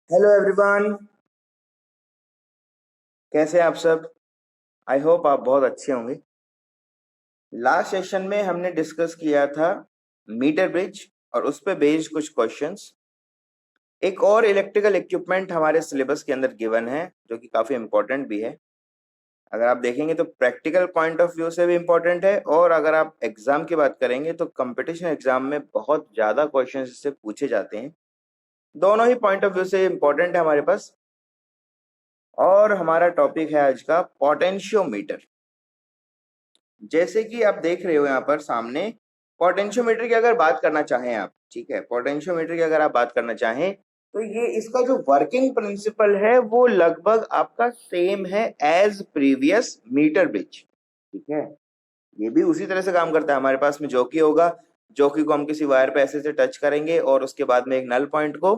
Hello everyone, कैसे हैं आप सब। आई होप आप बहुत अच्छे होंगे। लास्ट सेशन में हमने डिस्कस किया था मीटर ब्रिज और उस पे बेस्ड कुछ क्वेश्चंस। एक और इलेक्ट्रिकल इक्विपमेंट हमारे सिलेबस के अंदर गिवन है जो कि काफी इंपॉर्टेंट भी है। अगर आप देखेंगे तो प्रैक्टिकल पॉइंट ऑफ व्यू से भी इम्पोर्टेंट है, और अगर आप एग्जाम की बात करेंगे तो कंपटीशन एग्जाम में बहुत ज्यादा क्वेश्चन इससे पूछे जाते हैं। दोनों ही पॉइंट ऑफ व्यू से इम्पोर्टेंट है हमारे पास। और हमारा टॉपिक है आज का पोटेंशियोमीटर। जैसे कि आप देख रहे हो यहाँ पर सामने, पोटेंशियोमीटर की अगर बात करना चाहें आप, ठीक है, पोटेंशियोमीटर की अगर आप बात करना चाहें तो ये इसका जो वर्किंग प्रिंसिपल है वो लगभग आपका सेम है एज प्रीवियस मीटर ब्रिज। ठीक है, ये भी उसी तरह से काम करता है। हमारे पास में जॉकी होगा, जॉकी को हम किसी वायर पे ऐसे से टच करेंगे और उसके बाद में एक नल पॉइंट को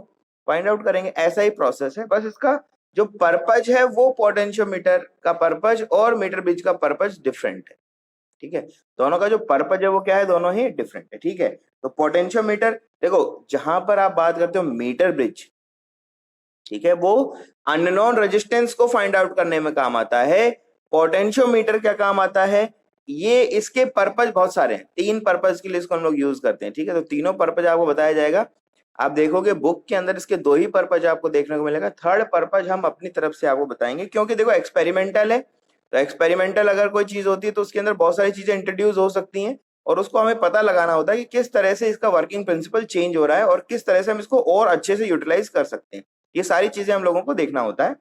फाइंड आउट करेंगे। ऐसा ही प्रोसेस है, बस इसका जो पर्पज है वो पोटेंशियोमीटर का पर्पज और मीटर ब्रिज का पर्पज डिफरेंट है। ठीक है, दोनों का जो पर्पज है वो क्या है, दोनों ही डिफरेंट है। ठीक है, तो पोटेंशियोमीटर देखो, जहां पर आप बात करते हो मीटर ब्रिज, ठीक है, वो अननोन रेजिस्टेंस को फाइंड आउट करने में काम आता है। पोटेंशियोमीटर क्या काम आता है, ये इसके पर्पज बहुत सारे हैं, 3 पर्पज के लिए इसको हम लोग यूज करते हैं। ठीक है, तो तीनों पर्पज आपको बताया जाएगा। आप देखोगे बुक के अंदर इसके 2 ही पर्पज आपको देखने को मिलेगा, थर्ड पर्पज हम अपनी तरफ से आपको बताएंगे, क्योंकि देखो एक्सपेरिमेंटल है। तो एक्सपेरिमेंटल अगर कोई चीज होती है तो उसके अंदर बहुत सारी चीजें इंट्रोड्यूस हो सकती हैं, और उसको हमें पता लगाना होता है कि किस तरह से इसका वर्किंग प्रिंसिपल चेंज हो रहा है और किस तरह से हम इसको और अच्छे से यूटिलाइज कर सकते हैं। ये सारी चीजें हम लोगों को देखना होता है।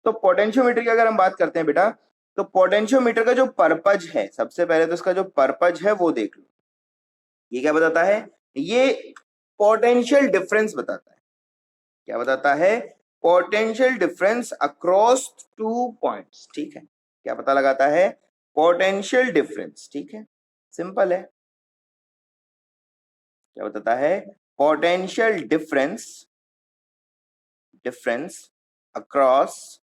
तो पोटेंशियोमीटर की अगर हम बात करते हैं बेटा, तो पोटेंशियोमीटर का जो पर्पज है, सबसे पहले तो इसका जो पर्पज है वो देख लो। ये क्या बताता है, ये पोटेंशियल डिफरेंस बताता है। क्या बताता है, पोटेंशियल डिफरेंस अक्रॉस 2 पॉइंट्स। ठीक है, क्या पता लगाता है, पोटेंशियल डिफरेंस। ठीक है, सिंपल है। क्या बताता है, potential difference, difference across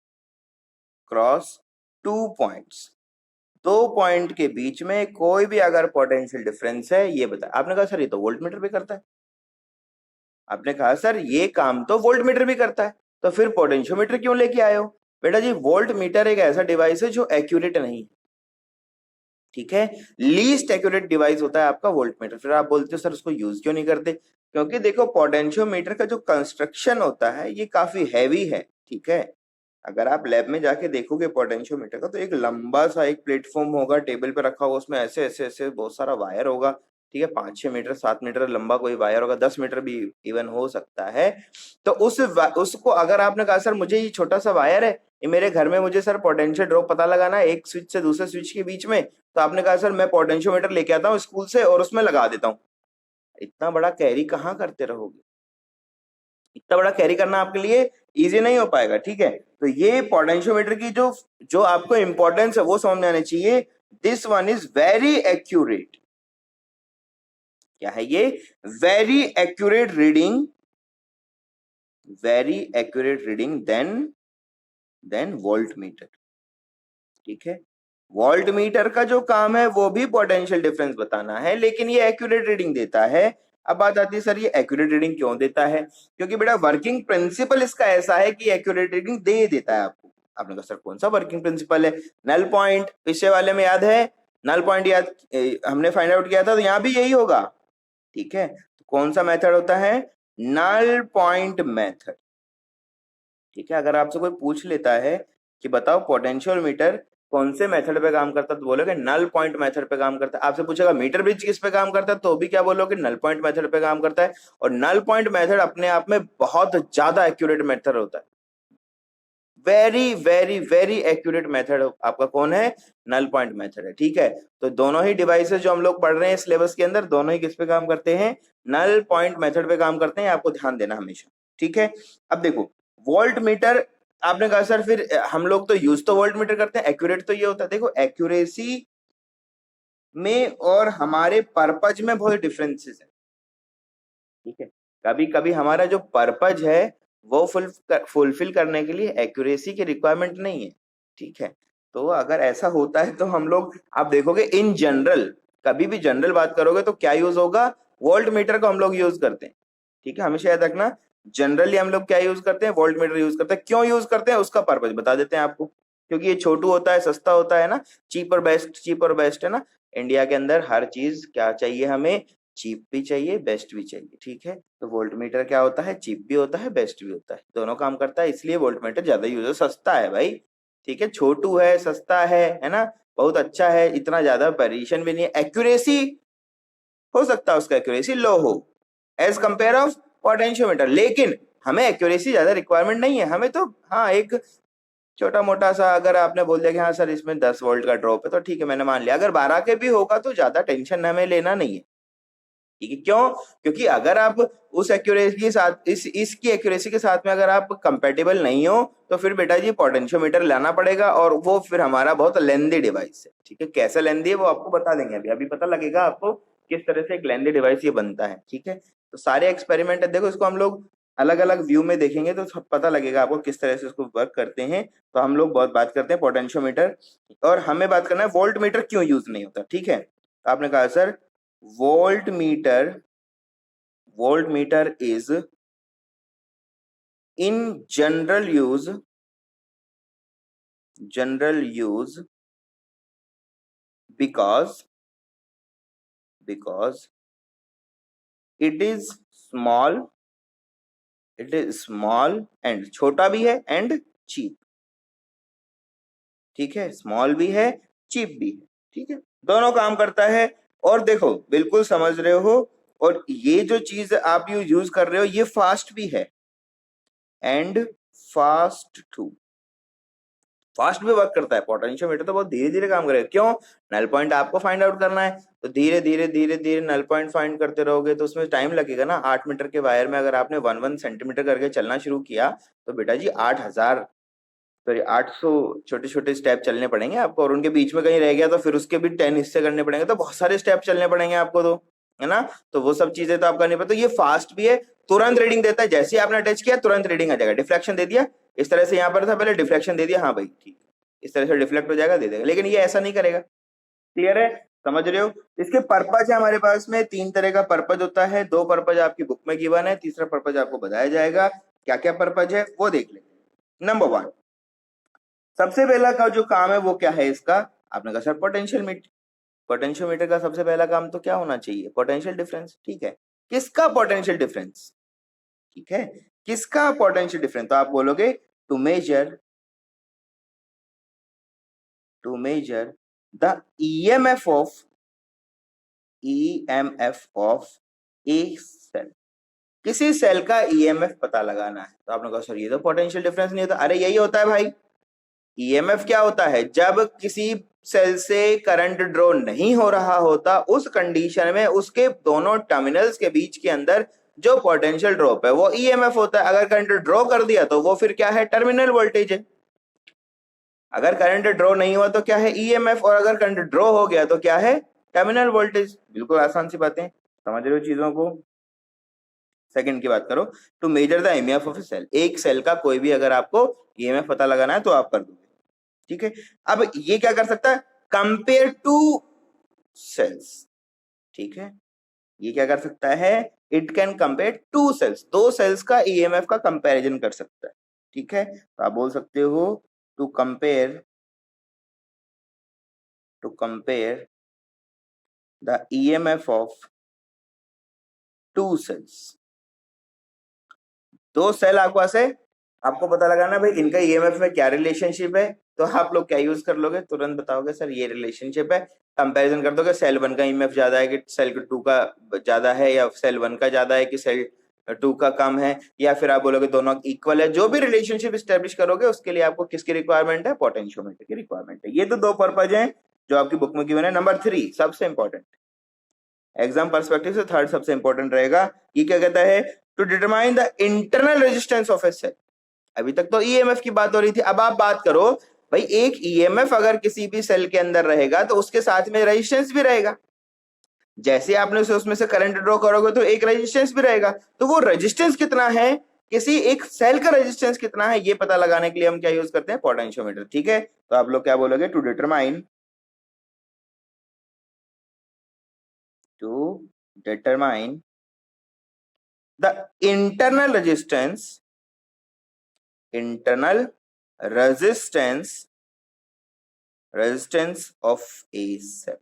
cross 2 points. 2 point के बीच में कोई भी अगर पोटेंशियल डिफरेंस है ये बता। आपने कहा सर ये तो वोल्ट मीटर भी करता है। आपने कहा सर ये काम तो वोल्ट मीटर भी करता है, तो फिर पोटेंशियोमीटर क्यों लेके आए हो। बेटा जी, वोल्ट मीटर एक ऐसा डिवाइस है जो एक्यूरेट नहीं है। ठीक है, लीस्ट एक्यूरेट डिवाइस होता है आपका वोल्ट मीटर। फिर आप बोलते हो सर उसको यूज क्यों नहीं करते, क्योंकि देखो पोटेंशियोमीटर का जो कंस्ट्रक्शन होता है ये काफी हैवी है। ठीक है, अगर आप लैब में जाके देखोगे पोटेंशियोमीटर का, तो एक लंबा सा एक प्लेटफॉर्म होगा, टेबल पे रखा हुआ, उसमें ऐसे ऐसे ऐसे बहुत सारा वायर होगा। ठीक है, 5-6 मीटर 7 मीटर लंबा कोई वायर होगा, 10 मीटर भी इवन हो सकता है। तो उसको अगर आपने कहा सर मुझे ये छोटा सा वायर है, ये मेरे घर में मुझे सर पोटेंशियल ड्रॉप पता लगाना है एक स्विच से दूसरे स्विच के बीच में, तो आपने कहा सर मैं पोटेंशियोमीटर लेके आता हूँ स्कूल से और उसमें लगा देता हूँ। इतना बड़ा कैरी कहाँ करते रहोगे, इतना बड़ा कैरी करना आपके लिए इजी नहीं हो पाएगा। ठीक है, तो ये पोटेंशियोमीटर की जो जो आपको इंपॉर्टेंस है वो समझ में आनी चाहिए। This one is very accurate. क्या है ये, very accurate reading, very accurate reading than volt meter. ठीक है, वोल्ट मीटर का जो काम है वो भी पोटेंशियल डिफरेंस बताना है, लेकिन ये एक्यूरेट रीडिंग देता है। अब बात आती है सर ये एक्यूरेट रीडिंग क्यों देता है, क्योंकि बेटा वर्किंग प्रिंसिपल इसका ऐसा है कि एक्यूरेट रीडिंग दे देता है आपको। आपने कहा सर कौन सा वर्किंग प्रिंसिपल है, नल पॉइंट, पिछले वाले में याद है नल पॉइंट, याद हमने फाइंड आउट किया था, तो यहाँ भी यही होगा। ठीक है, तो कौन सा मेथड होता है, नल पॉइंट मेथड। ठीक है, अगर आपसे कोई पूछ लेता है कि बताओ पोटेंशियल मीटर कौन से मेथड पे काम करता है, तो बोलोगे नल पॉइंट मेथड पे काम करता है। आपसे पूछेगा मीटर ब्रिज किस पे काम करता है, तो भी क्या बोलोगे, नल पॉइंट मेथड पे काम करता है। और नल पॉइंट मेथड अपने आप में बहुत ज्यादा एक्यूरेट मेथड होता है, very very very accurate method आपका कौन है, नल पॉइंट मेथड है। ठीक है, तो दोनों ही डिवाइसेस जो हम लोग पढ़ रहे हैं सिलेबस के अंदर, दोनों ही किस पे काम करते हैं, नल पॉइंट मेथड पे काम करते हैं, आपको ध्यान देना हमेशा। ठीक है, अब देखो वोल्ट मीटर, आपने कहा सर फिर हम लोग तो यूज तो वोल्ट मीटर करते हैं, एक्यूरेट तो ये होता है। देखो एक्यूरेसी में और हमारे पर्पज में बहुत डिफरेंसेस है। ठीक है, कभी कभी हमारा जो पर्पज है वो फुलफिल करने के लिए एक्यूरेसी की रिक्वायरमेंट नहीं है। ठीक है, तो अगर ऐसा होता है तो हम लोग, आप देखोगे इन जनरल, कभी भी जनरल बात करोगे तो क्या यूज होगा, वोल्ट मीटर को हम लोग यूज करते हैं। ठीक है, हमेशा याद रखना, जनरली हम लोग क्या यूज करते हैं, वोल्ट मीटर यूज करते हैं। क्यों यूज करते हैं उसका पर्पज बता देते हैं आपको, क्योंकि ये छोटू होता है, सस्ता होता है ना, चीप और बेस्ट, चीप और बेस्ट है ना। इंडिया के अंदर हर चीज क्या चाहिए हमें, चीप भी चाहिए, बेस्ट भी चाहिए, ठीक है। तो वोल्ट मीटर क्या होता है, चीप भी होता है, बेस्ट भी होता है, दोनों काम करता है, इसलिए वोल्ट मीटर ज्यादा यूज है, सस्ता है भाई, ठीक है, छोटू है, सस्ता है ना, बहुत अच्छा है, इतना ज्यादा वेरिएशन भी नहीं है। एक्यूरेसी हो सकता है उसका एक्यूरेसी लो हो एज कंपेयर ऑफ पोटेंशियोमीटर, लेकिन हमें एक्यूरेसी ज्यादा रिक्वायरमेंट नहीं है, हमें तो हाँ एक छोटा मोटा सा, अगर आपने बोल दिया कि हाँ सर इसमें 10 वोल्ट का ड्रॉप है तो ठीक है मैंने मान लिया, अगर 12 के भी होगा तो ज्यादा टेंशन हमें लेना नहीं है, ठीक है। क्यों, क्योंकि अगर आप उस एक्यूरेसी के साथ इसकी एक्यूरेसी के साथ में अगर आप कंपेटेबल नहीं हो तो फिर बेटा जी पोटेंशियोमीटर लाना पड़ेगा, और वो फिर हमारा बहुत लेंदी डिवाइस है, ठीक है। कैसे लेंदी है वो आपको बता देंगे, अभी अभी पता लगेगा आपको किस तरह से एक लेंदी डिवाइस ये बनता है, ठीक है। तो सारे एक्सपेरिमेंट है, देखो इसको हम लोग अलग अलग व्यू में देखेंगे तो सब पता लगेगा आपको किस तरह से उसको वर्क करते हैं। तो हम लोग बहुत बात करते हैं पोटेंशियोमीटर, और हमें बात करना है वोल्ट मीटर क्यों यूज नहीं होता, ठीक है। तो आपने कहा sir volt meter is in general use because it is small, and छोटा भी है एंड चीप, ठीक है, स्मॉल भी है, चीप भी है, ठीक है, दोनों काम करता है। और देखो बिल्कुल समझ रहे हो, और ये जो चीज आप यूज कर रहे हो ये फास्ट भी है, एंड फास्ट भी वर्क करता है। पोटेंशियोमीटर तो बहुत धीरे धीरे काम करेगा, क्यों, नल पॉइंट आपको फाइंड आउट करना है, तो धीरे धीरे धीरे धीरे नल पॉइंट फाइंड करते रहोगे तो उसमें टाइम लगेगा ना। 8 मीटर के वायर में अगर आपने 1 सेंटीमीटर करके चलना शुरू किया तो बेटा जी 800 छोटे छोटे स्टेप चलने पड़ेंगे आपको, और उनके बीच में कहीं रह गया तो फिर उसके भी 10 हिस्से करने पड़ेंगे, तो बहुत सारे स्टेप चलने पड़ेंगे आपको, तो है ना। तो वो सब चीजें तो आप करनी पड़ती, तो ये फास्ट भी है, तुरंत रीडिंग देता है, जैसे ही आपने टच किया तुरंत रीडिंग आ जाएगा। डिफ्लेक्शन दे दिया इस तरह से, यहाँ पर था पहले डिफ्लेक्शन दे दिया, हाँ भाई ठीक, इस तरह से डिफ्लेक्ट हो जाएगा, दे देगा, लेकिन ये ऐसा नहीं करेगा, क्लियर है, समझ रहे हो। इसके पर्पज है हमारे पास में 3 तरह का पर्पज होता है, 2 पर्पज आपकी बुक में गिवन है, तीसरा पर्पज आपको बताया जाएगा, क्या क्या पर्पज है वो देख लेंगे। नंबर 1, सबसे पहला का जो काम है वो क्या है इसका, आपने कहा सर पोटेंशियोमीटर का सबसे पहला काम तो क्या होना चाहिए, पोटेंशियल डिफरेंस, ठीक है। किसका पोटेंशियल डिफरेंस, ठीक है, किसका पोटेंशियल डिफरेंस, तो आप बोलोगे to measure the EMF of a cell, किसी सेल का ईएमएफ पता लगाना है। तो आपने कहा सर ये तो पोटेंशियल डिफरेंस नहीं होता, अरे यही होता है भाई। ईएमएफ क्या होता है, जब किसी सेल से करंट ड्रॉ नहीं हो रहा होता उस कंडीशन में उसके दोनों टर्मिनल्स के बीच के अंदर जो पोटेंशियल ड्रॉप है वो ईएमएफ होता है। अगर करंट ड्रॉ कर दिया तो वो फिर क्या है, टर्मिनल वोल्टेज है। अगर करंट ड्रॉ नहीं हुआ तो क्या है, ईएमएफ, और अगर करंट ड्रॉ हो गया तो क्या है, टर्मिनल वोल्टेज। बिल्कुल आसान सी बातें, समझ रहे हो चीजों को। सेकंड की बात करो, to measure the EMF of a cell, एक सेल का कोई भी अगर आपको ईएमएफ पता लगाना है तो आप कर दोगे, ठीक है। अब ये क्या कर सकता है, कंपेयर टू सेल्स, ठीक है, ये क्या कर सकता है, it can compare two cells, 2 cells का ईएमएफ का कंपैरिजन कर सकता है, ठीक है। तो आप बोल सकते हो to compare the EMF of 2 cells, 2 cell आपके पास है, आपको पता लगाना भाई इनका ईएमएफ में क्या रिलेशनशिप है, तो आप लोग क्या यूज कर लोगे, तुरंत बताओगे सर ये रिलेशनशिप है, कंपैरिजन कर दोगे, सेल 1 का ईएमएफ ज्यादा है कि सेल 2 का ज्यादा है, या सेल 1 का ज्यादा है कि सेल 2 का कम है, या फिर आप बोलोगे दोनों इक्वल है। जो भी रिलेशनशिप स्टैब्लिश करोगे उसके लिए आपको किसकी रिक्वायरमेंट है, पोटेंशियोमीटर की रिक्वायरमेंट है। ये तो 2 पर्पज हैं जो आपकी बुक में गिवन है। नंबर 3 सबसे इंपॉर्टेंट, एग्जाम पर्सपेक्टिव से थर्ड सबसे इंपॉर्टेंट रहेगा, ये क्या कहता है, to determine the internal resistance of a cell. अभी तक तो ईएमएफ की बात हो रही थी, अब आप बात करो भाई एक ईएमएफ अगर किसी भी सेल के अंदर रहेगा तो उसके साथ में रेजिस्टेंस भी रहेगा, जैसे आपने उसमें से करंट ड्रॉ करोगे तो एक रेजिस्टेंस भी रहेगा, तो वो रेजिस्टेंस कितना है, किसी एक सेल का रेजिस्टेंस कितना है, ये पता लगाने के लिए हम क्या यूज करते हैं, पोटेंशियोमीटर, ठीक है। तो आप लोग क्या बोलोगे, to determine the internal resistance of a cell.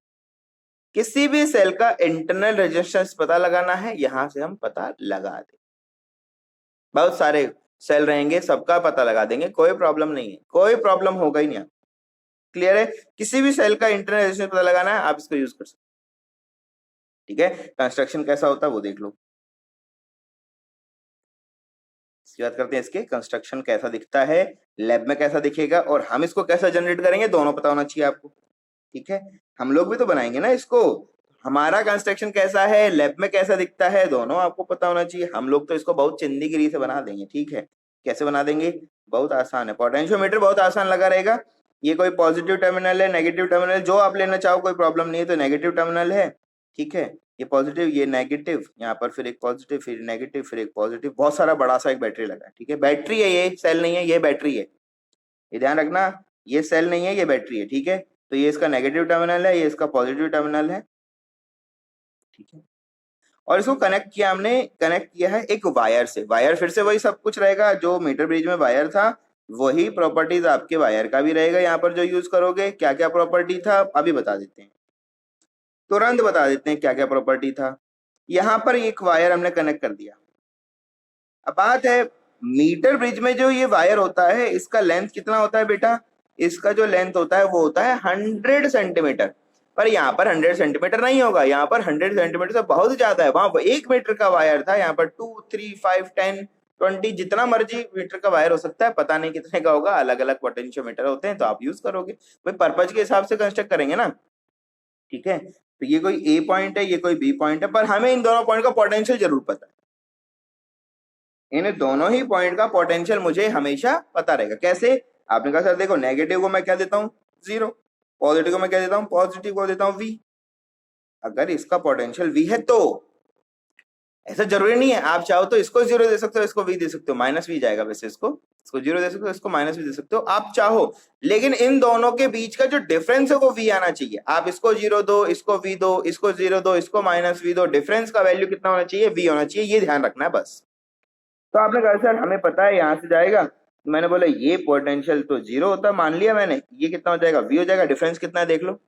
किसी भी सेल का इंटरनल रेजिस्टेंस पता लगाना है, यहां से हम पता लगा दें। बहुत सारे सेल रहेंगे, सबका पता लगा देंगे, कोई प्रॉब्लम नहीं है, कोई प्रॉब्लम होगा ही नहीं। क्लियर है? किसी भी सेल का इंटरनल रेजिस्टेंस पता लगाना है, आप इसको यूज कर सकते। ठीक है, कंस्ट्रक्शन कैसा होता है वो देख लो। इसकी बात करते हैं, इसके कंस्ट्रक्शन कैसा दिखता है, लैब में कैसा दिखेगा, और हम इसको कैसा जनरेट करेंगे, दोनों पता होना चाहिए आपको। ठीक है, हम लोग भी तो बनाएंगे ना इसको, हमारा कंस्ट्रक्शन कैसा है, लैब में कैसा दिखता है, दोनों आपको पता होना चाहिए। हम लोग तो इसको बहुत चिंदीगिरी से बना देंगे। ठीक है, कैसे बना देंगे, बहुत आसान है। पोटेंशियोमीटर बहुत आसान लगा रहेगा। ये कोई पॉजिटिव टर्मिनल है, नेगेटिव टर्मिनल, जो आप लेना चाहो कोई प्रॉब्लम नहीं है। तो नेगेटिव टर्मिनल है, ठीक है, ये पॉजिटिव, ये नेगेटिव, यहाँ पर फिर एक पॉजिटिव, फिर नेगेटिव, फिर एक पॉजिटिव, बहुत सारा बड़ा सा एक बैटरी लगा है। ठीक है, बैटरी है, ये सेल नहीं है, ये बैटरी है, ये ध्यान रखना, ये सेल नहीं है, ये बैटरी है। ठीक है, तो ये इसका नेगेटिव टर्मिनल है, ये इसका पॉजिटिव टर्मिनल है। ठीक है, और इसको कनेक्ट किया, हमने कनेक्ट किया है एक वायर से। वायर फिर से वही सब कुछ रहेगा जो मीटर ब्रिज में वायर था, वही प्रॉपर्टीज आपके वायर का भी रहेगा। यहाँ पर जो यूज करोगे, क्या क्या प्रॉपर्टी था अभी बता देते हैं, तुरंत बता देते हैं क्या क्या प्रॉपर्टी था। यहाँ पर एक वायर हमने कनेक्ट कर दिया। अब बात है, मीटर ब्रिज में जो ये वायर होता है, इसका लेंथ कितना होता है बेटा, इसका जो लेंथ होता है वो होता है 100 सेंटीमीटर। पर यहाँ पर 100 सेंटीमीटर नहीं होगा, यहाँ पर 100 सेंटीमीटर से बहुत ज्यादा है। वहां 1 मीटर का वायर था, यहाँ पर 2, 3, 5, 10, 20 जितना मर्जी मीटर का वायर हो सकता है, पता नहीं कितने का होगा, अलग अलग पोटेंशियोमीटर होते हैं, तो आप यूज करोगे भाई, पर्पज के हिसाब से कंस्ट्रक्ट करेंगे ना। ठीक है, तो ये कोई ए पॉइंट है, ये कोई बी पॉइंट है, पर हमें इन दोनों पॉइंट का पोटेंशियल जरूर पता है। इन दोनों ही पॉइंट का पोटेंशियल मुझे हमेशा पता रहेगा। कैसे? आपने कहा सर देखो, नेगेटिव को मैं क्या देता हूँ, 0, पॉजिटिव को मैं क्या देता हूँ, पॉजिटिव को देता हूँ V। अगर इसका पोटेंशियल V है तो ऐसा जरूरी नहीं है, आप चाहो तो इसको 0 दे सकते हो, इसको V दे सकते हो, -V जाएगा वैसे, इसको 0 दे सकते हो, इसको -V दे सकते हो, आप चाहो। लेकिन इन दोनों के बीच का जो डिफरेंस है वो V आना चाहिए। आप इसको 0 दो, इसको V दो, इसको 0 दो, इसको -V दो, डिफरेंस का वैल्यू कितना होना चाहिए, V होना चाहिए, ये ध्यान रखना है बस। तो आपने कहा सर हमें पता है यहाँ से जाएगा, मैंने बोला ये पोटेंशियल तो 0 होता है, मान लिया मैंने, ये कितना हो जाएगा, V हो जाएगा। डिफरेंस कितना है देख लो,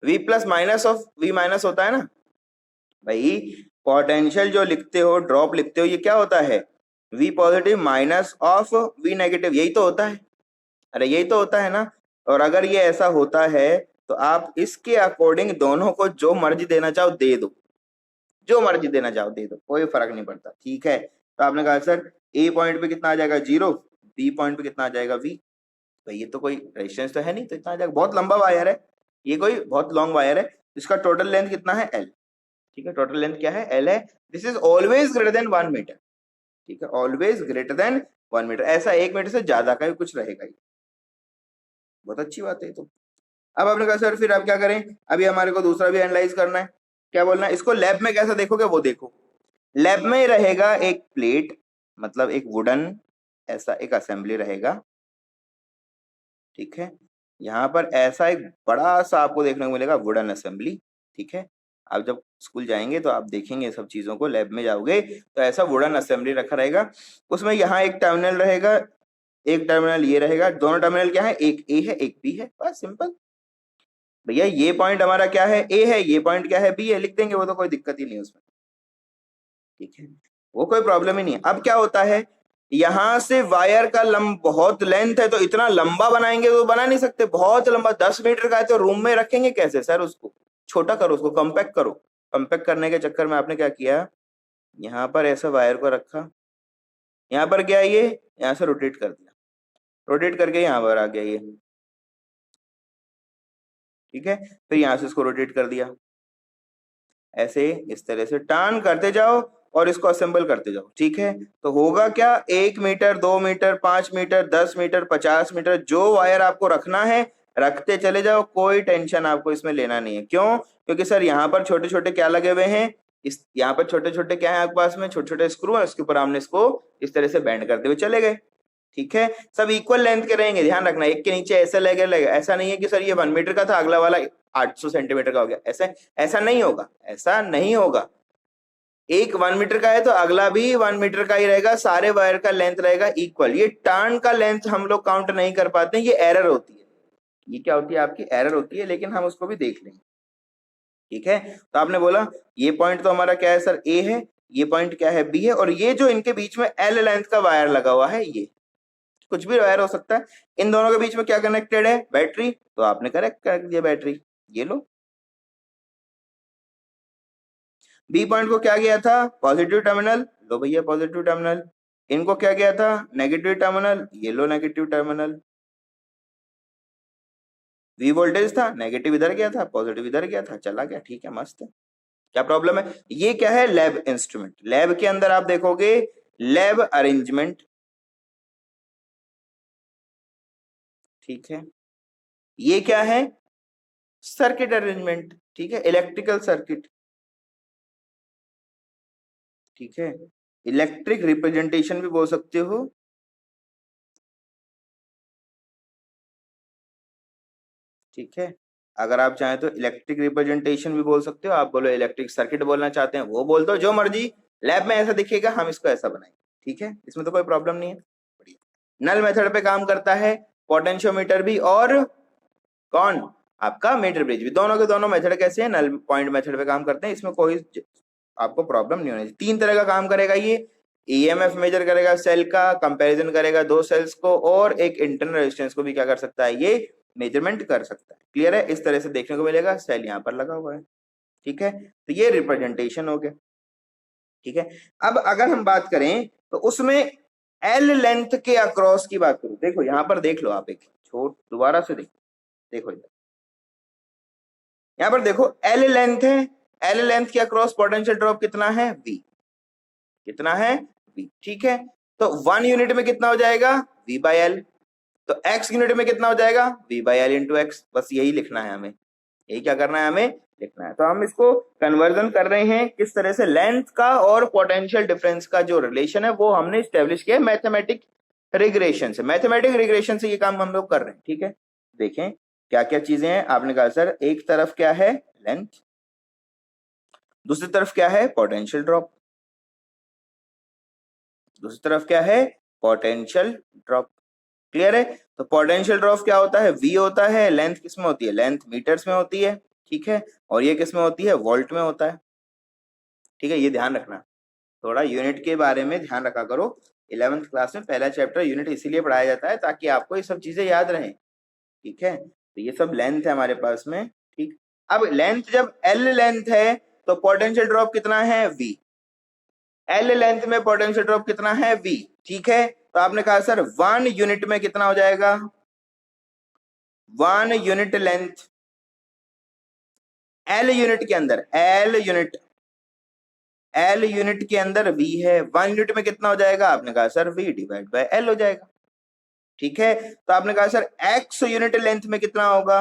V plus minus of V minus होता है ना भाई, पोटेंशियल जो लिखते हो, ड्रॉप लिखते हो, ये क्या होता है, V positive minus of V negative, यही तो होता है। अरे यही तो होता है ना। और अगर ये ऐसा होता है तो आप इसके अकॉर्डिंग दोनों को जो मर्जी देना चाहो दे दो, जो मर्जी देना चाहो दे दो, कोई फर्क नहीं पड़ता। ठीक है, तो आपने कहा सर ए पॉइंट पे कितना आ जाएगा 0, बी पॉइंट पे कितना आ जाएगा V। तो ये तो कोई रेजिस्टेंस तो है नहीं, तो इतना आ जाएगा। बहुत लंबा वायर है, ये कोई बहुत लॉन्ग वायर है, इसका टोटल लेंथ कितना है L। ठीक है, टोटल लेंथ क्या है, L है। This is always greater than 1 metre. ठीक है, ऑलवेज ग्रेटर देन 1 मीटर, ऐसा 1 मीटर से ज्यादा का भी कुछ रहेगा ही। बहुत अच्छी बात है। तो अब आपने कहा सर फिर आप क्या करें, अभी हमारे को दूसरा भी एनालाइज करना है, क्या बोलना है, इसको लैब में कैसा देखोगे वो देखो। लैब में रहेगा एक प्लेट, मतलब एक वुडन ऐसा एक असेंबली रहेगा। ठीक है, यहाँ पर ऐसा एक बड़ा सा आपको देखने को मिलेगा वुडन असेंबली। ठीक है, आप जब स्कूल जाएंगे तो आप देखेंगे सब चीजों को, लैब में जाओगे तो ऐसा वुडन असेंबली रखा रहेगा। उसमें यहाँ एक टर्मिनल रहेगा, एक टर्मिनल ये रहेगा, दोनों टर्मिनल क्या है, एक ए है एक बी है, बस सिंपल। भैया ये पॉइंट हमारा क्या है, ए है, ये पॉइंट क्या है, बी है, लिख देंगे, वो तो कोई दिक्कत ही नहीं है उसमें। ठीक है, वो कोई प्रॉब्लम ही नहीं है। अब क्या होता है, यहां से वायर का बहुत लेंथ है, तो इतना लंबा बनाएंगे तो बना नहीं सकते, बहुत लंबा 10 मीटर का है, तो रूम में रखेंगे कैसे सर, उसको छोटा करो, उसको कम्पैक्ट करो। कम्पैक्ट करने के चक्कर में आपने क्या किया, यहाँ पर ऐसा वायर को रखा, यहाँ पर क्या ये, यहाँ से रोटेट कर दिया, रोटेट करके यहाँ पर आ गया ये। ठीक है, फिर यहाँ से इसको रोटेट कर दिया, ऐसे इस तरह से टर्न करते जाओ और इसको असेंबल करते जाओ। ठीक है, तो होगा क्या, 1 metre, 2 metre, 5 metre, 10 metre, 50 metre, जो वायर आपको रखना है रखते चले जाओ, कोई टेंशन आपको इसमें लेना नहीं है। क्यों? क्योंकि सर यहाँ पर छोटे छोटे क्या लगे हुए हैं, इस यहाँ पर छोटे छोटे क्या है आपके पास में, छोटे छोटे स्क्रू है, उसके ऊपर हमने इसको इस तरह से बैंड करते हुए चले गए। ठीक है, सब इक्वल लेंथ के रहेंगे, ध्यान रखना, एक के नीचे ऐसा लगेगा, ऐसा नहीं है कि सर ये 1 मीटर का था, अगला वाला 800 सेंटीमीटर का हो गया, ऐसा ऐसा नहीं होगा, ऐसा नहीं होगा। एक 1 मीटर का है तो अगला भी 1 मीटर का ही रहेगा, सारे वायर का लेंथ रहेगा इक्वल। ये टर्न का लेंथ हम लोग काउंट नहीं कर पाते हैं, ये एरर होती है। ये क्या होती है आपकी एरर होती है, लेकिन हम उसको भी देख लेंगे। ठीक है, तो आपने बोला ये पॉइंट तो हमारा क्या है सर, ए है, ये पॉइंट क्या है, बी है, और ये जो इनके बीच में एल लेंथ का वायर लगा हुआ है, ये कुछ भी वायर हो सकता है, इन दोनों के बीच में क्या कनेक्टेड है, बैटरी, तो आपने करेक्ट कर दिया बैटरी। ये लो, बी पॉइंट को क्या गया था, पॉजिटिव टर्मिनल, लो भैया पॉजिटिव टर्मिनल, इनको क्या गया था, नेगेटिव टर्मिनल, ये लो नेगेटिव टर्मिनल। वी वोल्टेज था, नेगेटिव इधर गया था, पॉजिटिव इधर गया था, चला गया, ठीक है, मस्त है। क्या प्रॉब्लम है, ये क्या है, लैब इंस्ट्रूमेंट। लैब के अंदर आप देखोगे लैब अरेंजमेंट, ठीक है, ये क्या है, सर्किट अरेंजमेंट, ठीक है, इलेक्ट्रिकल सर्किट, ठीक है, इलेक्ट्रिक रिप्रेजेंटेशन भी बोल सकते हो, ठीक है, अगर आप चाहें तो इलेक्ट्रिक रिप्रेजेंटेशन भी बोल सकते हो, आप बोलो इलेक्ट्रिक सर्किट बोलना चाहते हैं वो बोल दो, जो मर्जी, लैब में ऐसा दिखेगा हम इसको ऐसा बनाएंगे, ठीक है, इसमें तो कोई प्रॉब्लम नहीं है। बढ़िया, नल मेथड पे काम करता है पोटेंशियोमीटर भी, और कौन, आपका मीटर ब्रिज भी, दोनों के दोनों मेथड कैसे हैं, नल पॉइंट मेथड पे काम करते हैं, इसमें कोई आपको प्रॉब्लम नहीं होनी चाहिए। 3 तरह का काम करेगा ये, ईएमएफ मेजर करेगा सेल का, कंपैरिजन करेगा 2 सेल्स को, और एक इंटरनल रेजिस्टेंस को भी क्या कर सकता है, ये मेजरमेंट कर सकता है। क्लियर है, इस तरह से देखने को मिलेगा, सेल यहाँ पर लगा हुआ है, ठीक है, तो ये रिप्रेजेंटेशन हो गया, ठीक है। अब अगर हम बात करें तो उसमें एल लेंथ के अक्रॉस की बात करूं, देखो यहां पर देख लो आप, एक छोट दोबारा से देखो, देखो इधर यहां पर देखो एल लेंथ है, एल लेंथ के अक्रॉस पोटेंशियल ड्रॉप कितना है, वी, कितना है, वी, ठीक है, तो 1 यूनिट में कितना हो जाएगा, वी बाई एल, तो x यूनिट में कितना हो जाएगा, v by L into x, बस यही लिखना है हमें, यही क्या करना है हमें लिखना है। तो हम इसको कन्वर्जन कर रहे हैं किस तरह से, लेंथ का और पोटेंशियल डिफरेंस का जो रिलेशन है वो हमने स्टेब्लिश किया मैथमेटिक रिग्रेशन से, मैथमेटिक रिग्रेशन से ये काम हम लोग कर रहे हैं, ठीक है। देखें क्या क्या चीजें हैं, आपने कहा सर एक तरफ क्या है लेंथ, दूसरी तरफ क्या है पोटेंशियल ड्रॉप, दूसरी तरफ क्या है पोटेंशियल ड्रॉप, क्लियर है। तो पोटेंशियल ड्रॉप क्या होता है, v होता है, लेंथ किस में होती है, लेंथ मीटर्स में होती है, ठीक है, और ये किस में होती है, वोल्ट में होता है, ठीक है, ये ध्यान रखना, थोड़ा यूनिट के बारे में ध्यान रखा करो। 11th क्लास में पहला चैप्टर यूनिट इसीलिए पढ़ाया जाता है ताकि आपको ये सब चीजें याद रहें, ठीक है। तो ये सब लेंथ है हमारे पास में, ठीक। अब लेंथ जब एल लेंथ है तो पोटेंशियल ड्रॉप कितना है, v, एल लेंथ में पोटेंशियल ड्रॉप कितना है, v, ठीक है। तो आपने कहा सर 1 यूनिट में कितना हो जाएगा, 1 यूनिट लेंथ, एल यूनिट के अंदर, एल यूनिट के अंदर v है, 1 यूनिट में कितना हो जाएगा, आपने कहा sir v divide by L हो जाएगा, ठीक है। तो आपने कहा सर x यूनिट लेंथ में कितना होगा,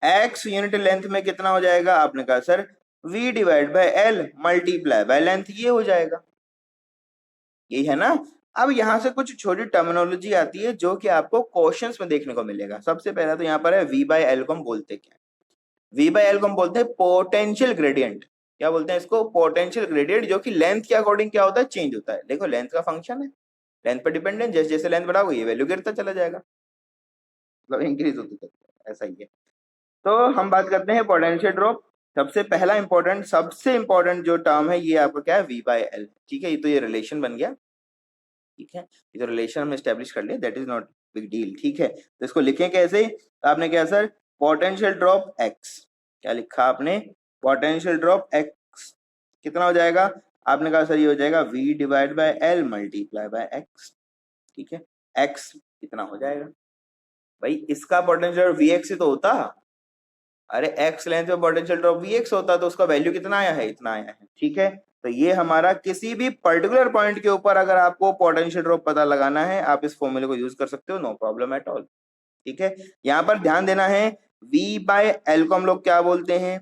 x यूनिट लेंथ में कितना हो जाएगा, आपने कहा sir v divide by L multiply by length, ये हो जाएगा, यही है ना। अब यहां से कुछ छोटी टर्मिनोलॉजी आती है जो कि आपको क्वेश्चंस में देखने को मिलेगा। सबसे पहला तो यहाँ पर है v बाय एल को हम बोलते क्या, v बाय एल को हम बोलते हैं पोटेंशियल ग्रेडियंट, क्या बोलते हैं इसको, पोटेंशियल ग्रेडियंट, जो कि लेंथ के अकॉर्डिंग क्या होता है, चेंज होता है। देखो लेंथ का फंक्शन है, लेंथ पर डिपेंडेंट, जैसे जैसे लेंथ बढ़ाओगे ये वैल्यू गिरता चला जाएगा, मतलब इंक्रीज होती चली जाएगा, ऐसा ही है। तो हम बात करते हैं पोटेंशियल ड्रॉप, सबसे पहला इंपॉर्टेंट, सबसे इंपॉर्टेंट जो टर्म है ये आपका क्या है, v बाय एल, ठीक है, ये तो ये रिलेशन बन गया, ठीक है, ये तो रिलेशन हमने स्टैब्लिश कर लिया, that is not big deal, ठीक है। तो इसको लिखें कैसे, तो आपने क्या सर पोटेंशियल ड्रॉप x, क्या लिखा आपने, पोटेंशियल ड्रॉप x कितना हो जाएगा, आपने कहा सर ये हो जाएगा v divide by L multiply bye x, ठीक है, x कितना हो जाएगा, भाई इसका पोटेंशियल vx ही तो होता, अरे x लेंथ में पोटेंशियल ड्रॉप vx होता तो उसका वैल्यू कितना आया है, इतना आया है, ठीक है। तो ये हमारा किसी भी पर्टिकुलर पॉइंट के ऊपर अगर आपको पोटेंशियल ड्रॉप पता लगाना है आप इस फॉर्मूले को यूज कर सकते हो, नो प्रॉब्लम एट ऑल, ठीक है। यहाँ पर ध्यान देना है v बाय एल को हम लोग क्या बोलते हैं,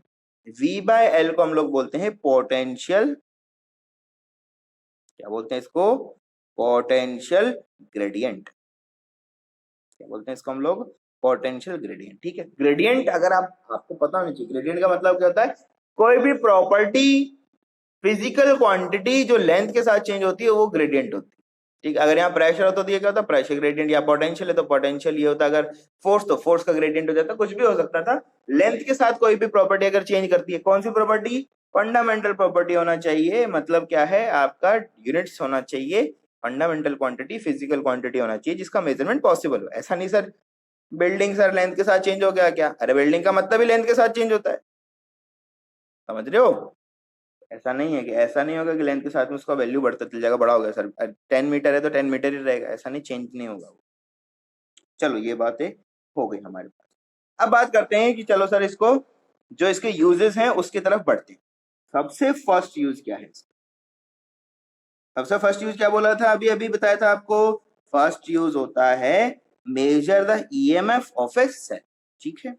v बाय एल को हम लोग बोलते हैं पोटेंशियल, क्या बोलते हैं इसको, पोटेंशियल ग्रेडियंट, क्या बोलते हैं इसको हम लोग, पोटेंशियल ग्रेडियंट, ठीक है। ग्रेडियंट अगर आपको पता होना चाहिए, ग्रेडियंट का मतलब क्या होता है, कोई भी प्रॉपर्टी फिजिकल क्वांटिटी जो लेंथ के साथ चेंज होती है वो ग्रेडियंट होती है। ठीक, अगर यहाँ प्रेशर होता तो ये क्या होता, प्रेशर ग्रेडियंट, या पोटेंशियल है तो पोटेंशियल ये होता, अगर फोर्स तो फोर्स का ग्रेडियंट हो जाता, कुछ भी हो सकता था। लेंथ के साथ कोई भी प्रॉपर्टी अगर चेंज करती है, कौन सी प्रॉपर्टी, फंडामेंटल प्रॉपर्टी होना चाहिए, मतलब क्या है आपका यूनिट्स होना चाहिए, फंडामेंटल क्वांटिटी, फिजिकल क्वांटिटी होना चाहिए जिसका मेजरमेंट पॉसिबल हो। ऐसा नहीं सर बिल्डिंग सर लेंथ के साथ चेंज हो गया क्या, अरे बिल्डिंग का मतलब ही लेंथ के साथ चेंज होता है, समझ रहे हो। ऐसा नहीं है कि, ऐसा नहीं होगा कि लेंथ के साथ में उसका वैल्यू बढ़ता चल जाएगा, बड़ा हो गया सर 10 मीटर है तो 10 मीटर ही रहेगा, ऐसा नहीं, चेंज नहीं होगा वो। चलो ये बातें हो गई हमारे पास। अब बात करते हैं कि चलो सर इसको जो इसके यूजेस हैं उसकी तरफ बढ़ते हैं। सबसे फर्स्ट यूज क्या है, सबसे फर्स्ट यूज क्या बोला था, अभी अभी बताया था आपको, फर्स्ट यूज होता है measure the EMF of a cell. ठीक है,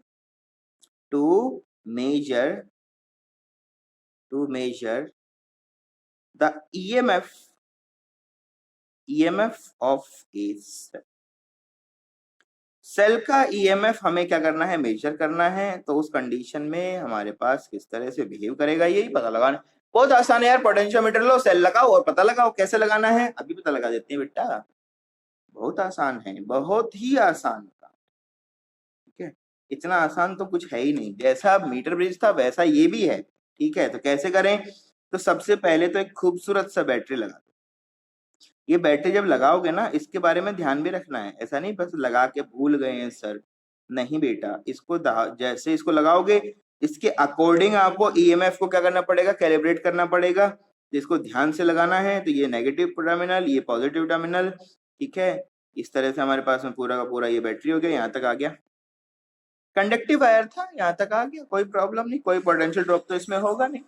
to measure the EMF of a cell। Cell का ईएमएफ हमें क्या करना है, मेजर करना है, तो उस कंडीशन में हमारे पास किस तरह से बिहेव करेगा यही पता लगाना। बहुत आसान है यार, पोटेंशियोमीटर लो, सेल लगाओ और पता लगाओ कैसे लगाना है, अभी पता लगा देते हैं बेटा, बहुत आसान है, बहुत ही आसान काम। ठीक है, इतना आसान तो कुछ है ही नहीं, जैसा मीटर ब्रिज था वैसा ये भी है। ठीक है, तो कैसे करें, तो सबसे पहले तो एक खूबसूरत सा बैटरी लगा दो। ये बैटरी जब लगाओगे ना, इसके बारे में ध्यान भी रखना है, ऐसा नहीं बस लगा के भूल गए हैं सर, नहीं बेटा, इसको जैसे इसको लगाओगे इसके अकॉर्डिंग आपको ईएमएफ को क्या करना पड़ेगा, कैलिब्रेट करना पड़ेगा। तो इसको ध्यान से लगाना है, तो ये नेगेटिव टर्मिनल, ये पॉजिटिव टर्मिनल। ठीक है, इस तरह से हमारे पास में पूरा का पूरा ये बैटरी हो गया, यहाँ तक आ गया, कंडक्टिव वायर था, यहाँ तक आ गया, कोई प्रॉब्लम नहीं, कोई पोटेंशियल ड्रॉप तो इसमें होगा नहीं।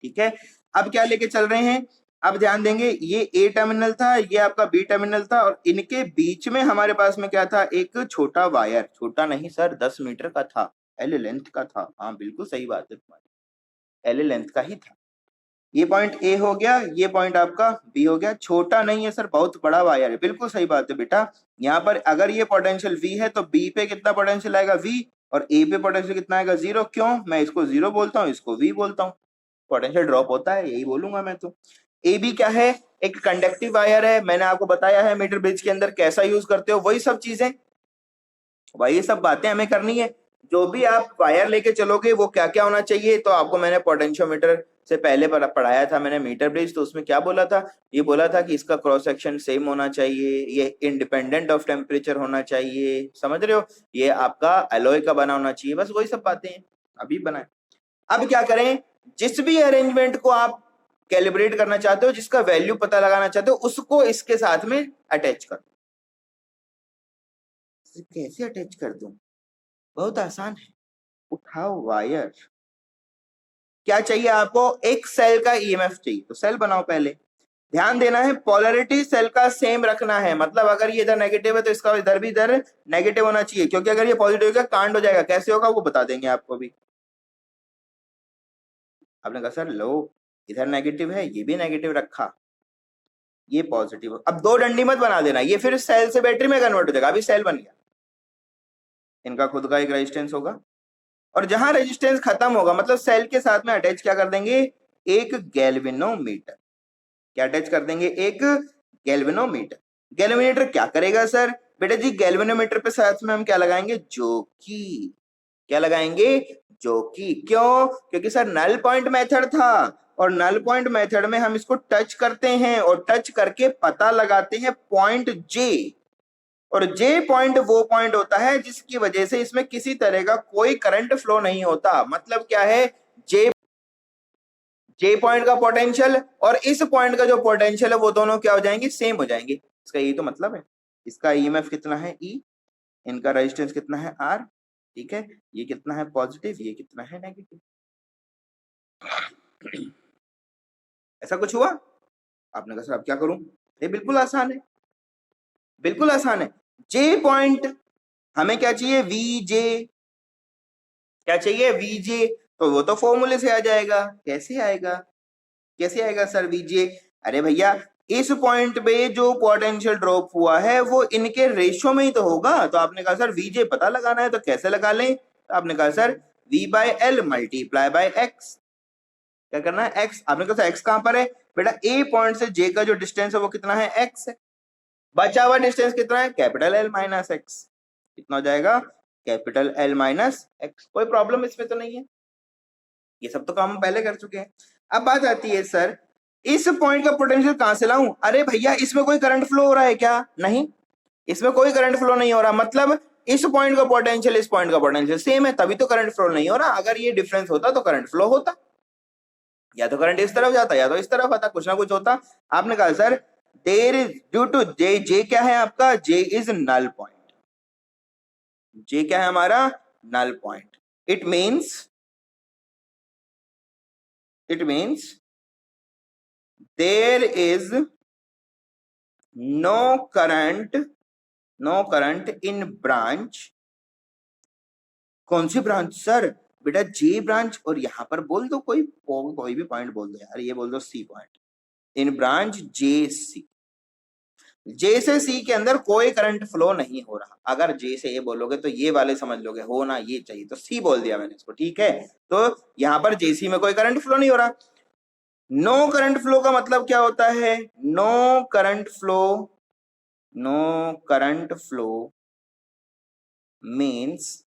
ठीक है, अब क्या लेके चल रहे हैं, अब ध्यान देंगे, ये ए टर्मिनल था, ये आपका बी टर्मिनल था, और इनके बीच में हमारे पास में क्या था, एक छोटा वायर, छोटा नहीं सर 10 मीटर का था, एल लेंथ का था, हाँ बिल्कुल सही बात है तुम्हारी, एल लेंथ का ही था। ये पॉइंट ए हो गया, ये पॉइंट आपका बी हो गया, छोटा नहीं है सर, बहुत बड़ा वायर है, बिल्कुल सही बात है बेटा। यहाँ पर अगर ये पोटेंशियल V है तो बी पे कितना पोटेंशियल आएगा V, और ए पे पोटेंशियल कितना आएगा 0, क्यों, मैं इसको 0 बोलता हूँ, इसको V बोलता हूँ, पोटेंशियल ड्रॉप होता है, यही बोलूंगा मैं तो। ए बी क्या है, एक कंडक्टिव वायर है, मैंने आपको बताया है मीटर ब्रिज के अंदर कैसा यूज करते हो, वही सब चीजें, वही सब बातें हमें करनी है। जो भी आप वायर लेके चलोगे वो क्या क्या होना चाहिए, तो आपको मैंने पोटेंशियोमीटर से पहले पढ़ाया था मैंने मीटर ब्रिज, तो उसमें क्या बोला था, ये बोला था कि इसका क्रॉस सेक्शन सेम होना चाहिए, ये इंडिपेंडेंट ऑफ टेम्परेचर होना चाहिए, समझ रहे हो, ये आपका एलॉय का बना होना चाहिए, बस वही सब बातें अभी बनाए। अब क्या करें, जिस भी अरेंजमेंट को आप कैलिब्रेट करना चाहते हो, जिसका वैल्यू पता लगाना चाहते हो, उसको इसके साथ में अटैच कर दो। कैसे अटैच कर दूं, बहुत आसान है, उठाओ वायर, क्या चाहिए आपको, एक सेल का ईएमएफ चाहिए, तो सेल बनाओ पहले, ध्यान देना है पोलैरिटी सेल का सेम रखना है, मतलब अगर ये इधर नेगेटिव है तो इसका इधर भी इधर नेगेटिव होना चाहिए, क्योंकि अगर ये पॉजिटिव होगा कांड हो जाएगा, कैसे होगा वो बता देंगे आपको भी। आपने कहा सर लो इधर नेगेटिव है, ये भी नेगेटिव रखा, ये पॉजिटिव, अब दो डंडी मत बना देना, ये फिर सेल से बैटरी में कन्वर्ट हो जाएगा, अभी सेल बन गया, इनका खुद का एक रेजिस्टेंस होगा, और जहां रेजिस्टेंस खत्म होगा मतलब सेल के साथ में अटैच क्या कर देंगे, एक गैल्वेनोमीटर, क्या अटैच कर देंगे, एक गैल्वेनोमीटर। गैल्वेनोमीटर क्या करेगा सर, बेटा जी गैल्वेनोमीटर पे साथ में हम क्या लगाएंगे, जोकी, क्या लगाएंगे, जोकी, क्यों, क्योंकि सर नल पॉइंट मेथड था, और नल पॉइंट मेथड में हम इसको टच करते हैं और टच करके पता लगाते हैं पॉइंट जे, और जे पॉइंट वो पॉइंट होता है जिसकी वजह से इसमें किसी तरह का कोई करंट फ्लो नहीं होता, मतलब क्या है, जे पॉइंट का पोटेंशियल और इस पॉइंट का जो पोटेंशियल है वो दोनों क्या हो जाएंगे, सेम हो जाएंगे, इसका यही तो मतलब है। इसका ईएमएफ कितना है E, इनका रेजिस्टेंस कितना है R, ठीक है, ये कितना है पॉजिटिव, ये कितना है नेगेटिव, ऐसा कुछ हुआ, आपने कहा सर अब क्या करूं, ये बिल्कुल आसान है, बिल्कुल आसान है। जे पॉइंट हमें क्या चाहिए, VJ, क्या चाहिए VJ, तो वो तो फॉर्मूले से आ जाएगा, कैसे आएगा, कैसे आएगा सर VJ, अरे भैया इस पॉइंट पे जो पोटेंशियल ड्रॉप हुआ है वो इनके रेशियो में ही तो होगा, तो आपने कहा सर VJ पता लगाना है तो कैसे लगा लें, तो आपने कहा sir V/L multiply by X, क्या करना है, x। आपने कहा x कहां पर है बेटा, a पॉइंट से j का जो डिस्टेंस है वो कितना है, x है। बचा हुआ डिस्टेंस कितना है, कैपिटल L माइनस x। कितना हो जाएगा, कैपिटल L माइनस x। कोई प्रॉब्लम इसमें तो नहीं है, ये सब तो काम हम पहले कर चुके हैं। अब बात आती है सर इस पॉइंट का पोटेंशियल कहां से लाऊं। अरे भैया इसमें कोई करंट फ्लो हो रहा है क्या, नहीं, इसमें कोई करंट फ्लो नहीं हो रहा। मतलब इस पॉइंट का पोटेंशियल इस पॉइंट का पोटेंशियल सेम है, तभी तो करंट फ्लो नहीं हो रहा। अगर ये डिफरेंस होता तो करंट फ्लो होता, या तो करंट इस तरफ जाता या तो इस तरफ आता, कुछ ना कुछ होता। आपने कहा sir there is due to J, J क्या है आपका, जे इज नल पॉइंट। जे क्या है हमारा, null point. It means there is no current in branch. कौन सी ब्रांच सर, बेटा जे ब्रांच। और यहां पर बोल दो कोई भी पॉइंट बोल दो यार, ये बोल दो सी पॉइंट, इन ब्रांच जे सी। जे से सी के अंदर कोई करंट फ्लो नहीं हो रहा। अगर जे से ए बोलोगे तो ये वाले समझ लोगे, होना ये चाहिए, तो सी बोल दिया मैंने इसको, ठीक है। तो यहां पर जेसी में कोई करंट फ्लो नहीं हो रहा। नो करंट फ्लो का मतलब क्या होता है, no current flow means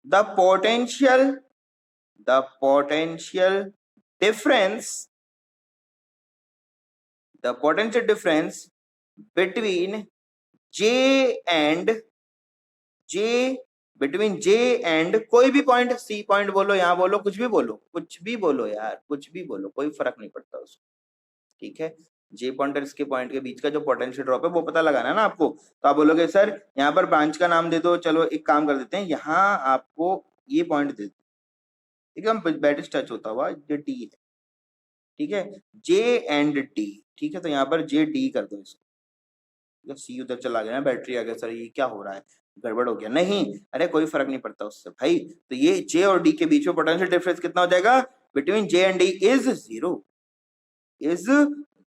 the potential difference between J and कोई भी पॉइंट, सी पॉइंट बोलो, यहां बोलो, कुछ भी बोलो यार, कुछ भी बोलो, कोई फर्क नहीं पड़ता उसको, ठीक है। जे पॉइंट और इसके पॉइंट के बीच का जो पोटेंशियल ड्रॉप है वो पता लगाना है ना आपको। तो आप बोलोगे सर यहाँ पर ब्रांच का नाम दे दो, चलो एक काम कर देते हैं, यहाँ आपको ये पॉइंट दे दो, एकदम बैटिस टच होता हुआ, जो डी है, ठीक है, जे एंड डी, ठीक है। तो यहाँ पर जे डी कर दो इसको। सी उधर चला गया ना, बैटरी आ गया, सर ये क्या हो रहा है, गड़बड़ हो गया, नहीं, अरे कोई फर्क नहीं पड़ता उससे भाई। तो ये जे और डी के बीच में पोटेंशियल डिफरेंस कितना हो जाएगा, between J and D is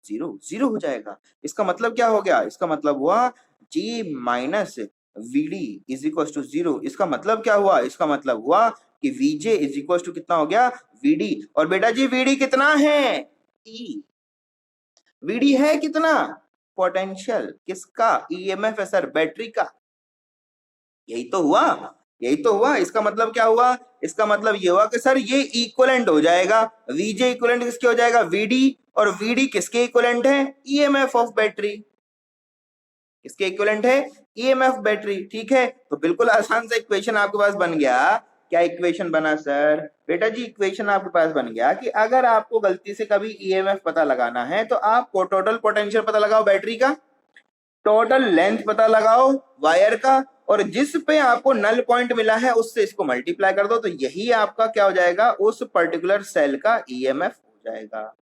zero हो जाएगा। इसका मतलब क्या हो गया, इसका मतलब हुआ G minus VD is equal to zero. इसका मतलब क्या हुआ, इसका मतलब हुआ कि वीजे इज इक्वल टू कितना हो गया, वीडी। और बेटा जी वीडी कितना है, ई। वीडी है कितना, पोटेंशियल किसका, ईएमएफ है सर, बैटरी का। यही तो हुआ। इसका मतलब क्या हुआ, इसका मतलब ये हुआ कि सर ये इक्विवेलेंट हो जाएगा, वीजे इक्विवेलेंट किसके हो जाएगा, वीडी। और वीडी किसके इक्विवेलेंट है, ईएमएफ ऑफ बैटरी। किसके इक्विवेलेंट है, ईएमएफ बैटरी, ठीक है। तो बिल्कुल आसान सा इक्वेशन आपके पास बन गया। क्या इक्वेशन बना सर, बेटा जी इक्वेशन आपके पास बन गया कि अगर आपको गलती से कभी ईएमएफ पता लगाना है तो आप टोटल पोटेंशियल पता लगाओ बैटरी का, टोटल लेंथ पता लगाओ वायर का, और जिस पे आपको नल पॉइंट मिला है उससे इसको मल्टीप्लाई कर दो, तो यही आपका क्या हो जाएगा, उस पर्टिकुलर सेल का ईएमएफ हो जाएगा।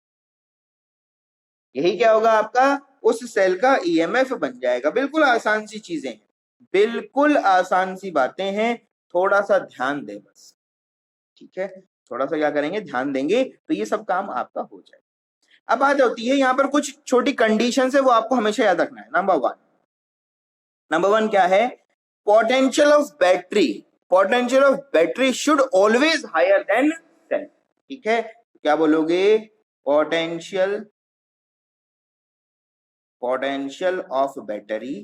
यही क्या होगा आपका, उस सेल का ईएमएफ बन जाएगा। बिल्कुल आसान सी चीजें हैं, बिल्कुल आसान सी बातें हैं, थोड़ा सा ध्यान दे बस, ठीक है। थोड़ा सा क्या करेंगे, ध्यान देंगे तो ये सब काम आपका हो जाएगा। अब बात होती है यहाँ पर कुछ छोटी कंडीशन है, वो आपको हमेशा याद रखना है। नंबर वन क्या है, potential of battery should always higher than cell, ठीक है। क्या बोलोगे, पोटेंशियल ऑफ बैटरी,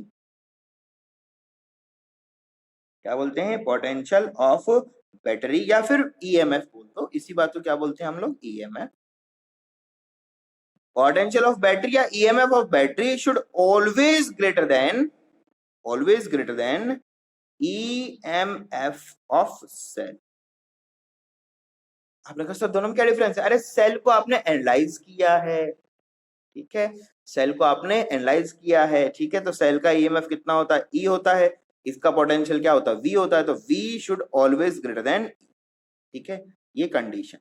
क्या बोलते हैं, पोटेंशियल ऑफ बैटरी, या फिर ईएमएफ बोल दो, इसी बात को क्या बोलते हैं हम लोग, ईएमएफ। पोटेंशियल ऑफ बैटरी या EMF of battery should always greater than EMF of cell. आपने कहा सर दोनों में क्या डिफरेंस है, अरे सेल को आपने एनालाइज किया है, ठीक है, सेल को आपने एनालाइज किया है, ठीक है। तो सेल का ईएमएफ कितना होता है, ई होता है, इसका पोटेंशियल क्या होता है, वी होता है, तो V should always greater than, ठीक है। ये कंडीशन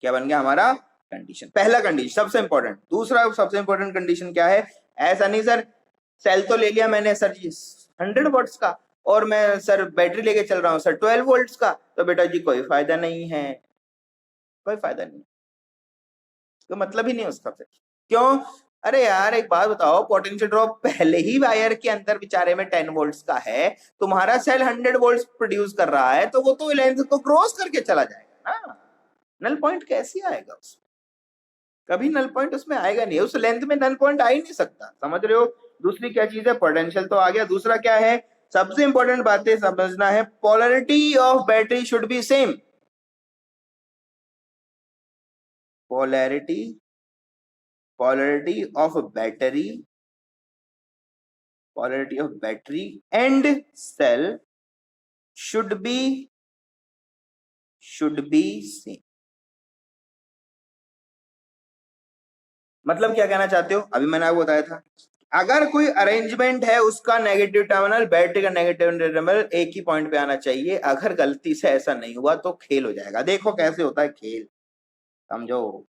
क्या बन गया हमारा, कंडीशन, पहला कंडीशन सबसे इंपॉर्टेंट। दूसरा सबसे इंपॉर्टेंट कंडीशन क्या है, ऐसा नहीं सर सेल तो ले लिया मैंने सर जी 100 वोल्ट्स का, और मैं सर बैटरी लेके चल रहा हूं सर 12 वोल्ट्स का, तो बेटा जी कोई फायदा नहीं है, कोई फायदा नहीं, तो मतलब ही नहीं उसका फिर। क्यों, अरे यार एक बात बताओ, पोटेंशियल ड्रॉप पहले ही वायर के अंदर बेचारे में 10 वोल्ट्स का है, तुम्हारा सेल 100 वोल्ट्स प्रोड्यूस कर रहा है, तो वो तो लेंथ को क्रॉस करके चला जाएगा ना। नल पॉइंट कैसे आएगा उसमें? कभी नल पॉइंट उसमें आएगा नहीं, उस लेंथ में नल पॉइंट आ ही नहीं सकता, समझ रहे हो। दूसरी क्या चीज है, पोटेंशियल तो आ गया। दूसरा क्या है, सबसे इंपॉर्टेंट बातें समझना है, polarity of battery should be same. Polarity of battery and cell should be same। मतलब क्या कहना चाहते हो, अभी मैंने आपको बताया था, अगर कोई अरेंजमेंट है उसका नेगेटिव टर्मिनल, बैटरी का नेगेटिव टर्मिनल एक ही पॉइंट पे आना चाहिए। अगर गलती से ऐसा नहीं हुआ तो खेल हो जाएगा। देखो कैसे होता है खेल, समझो।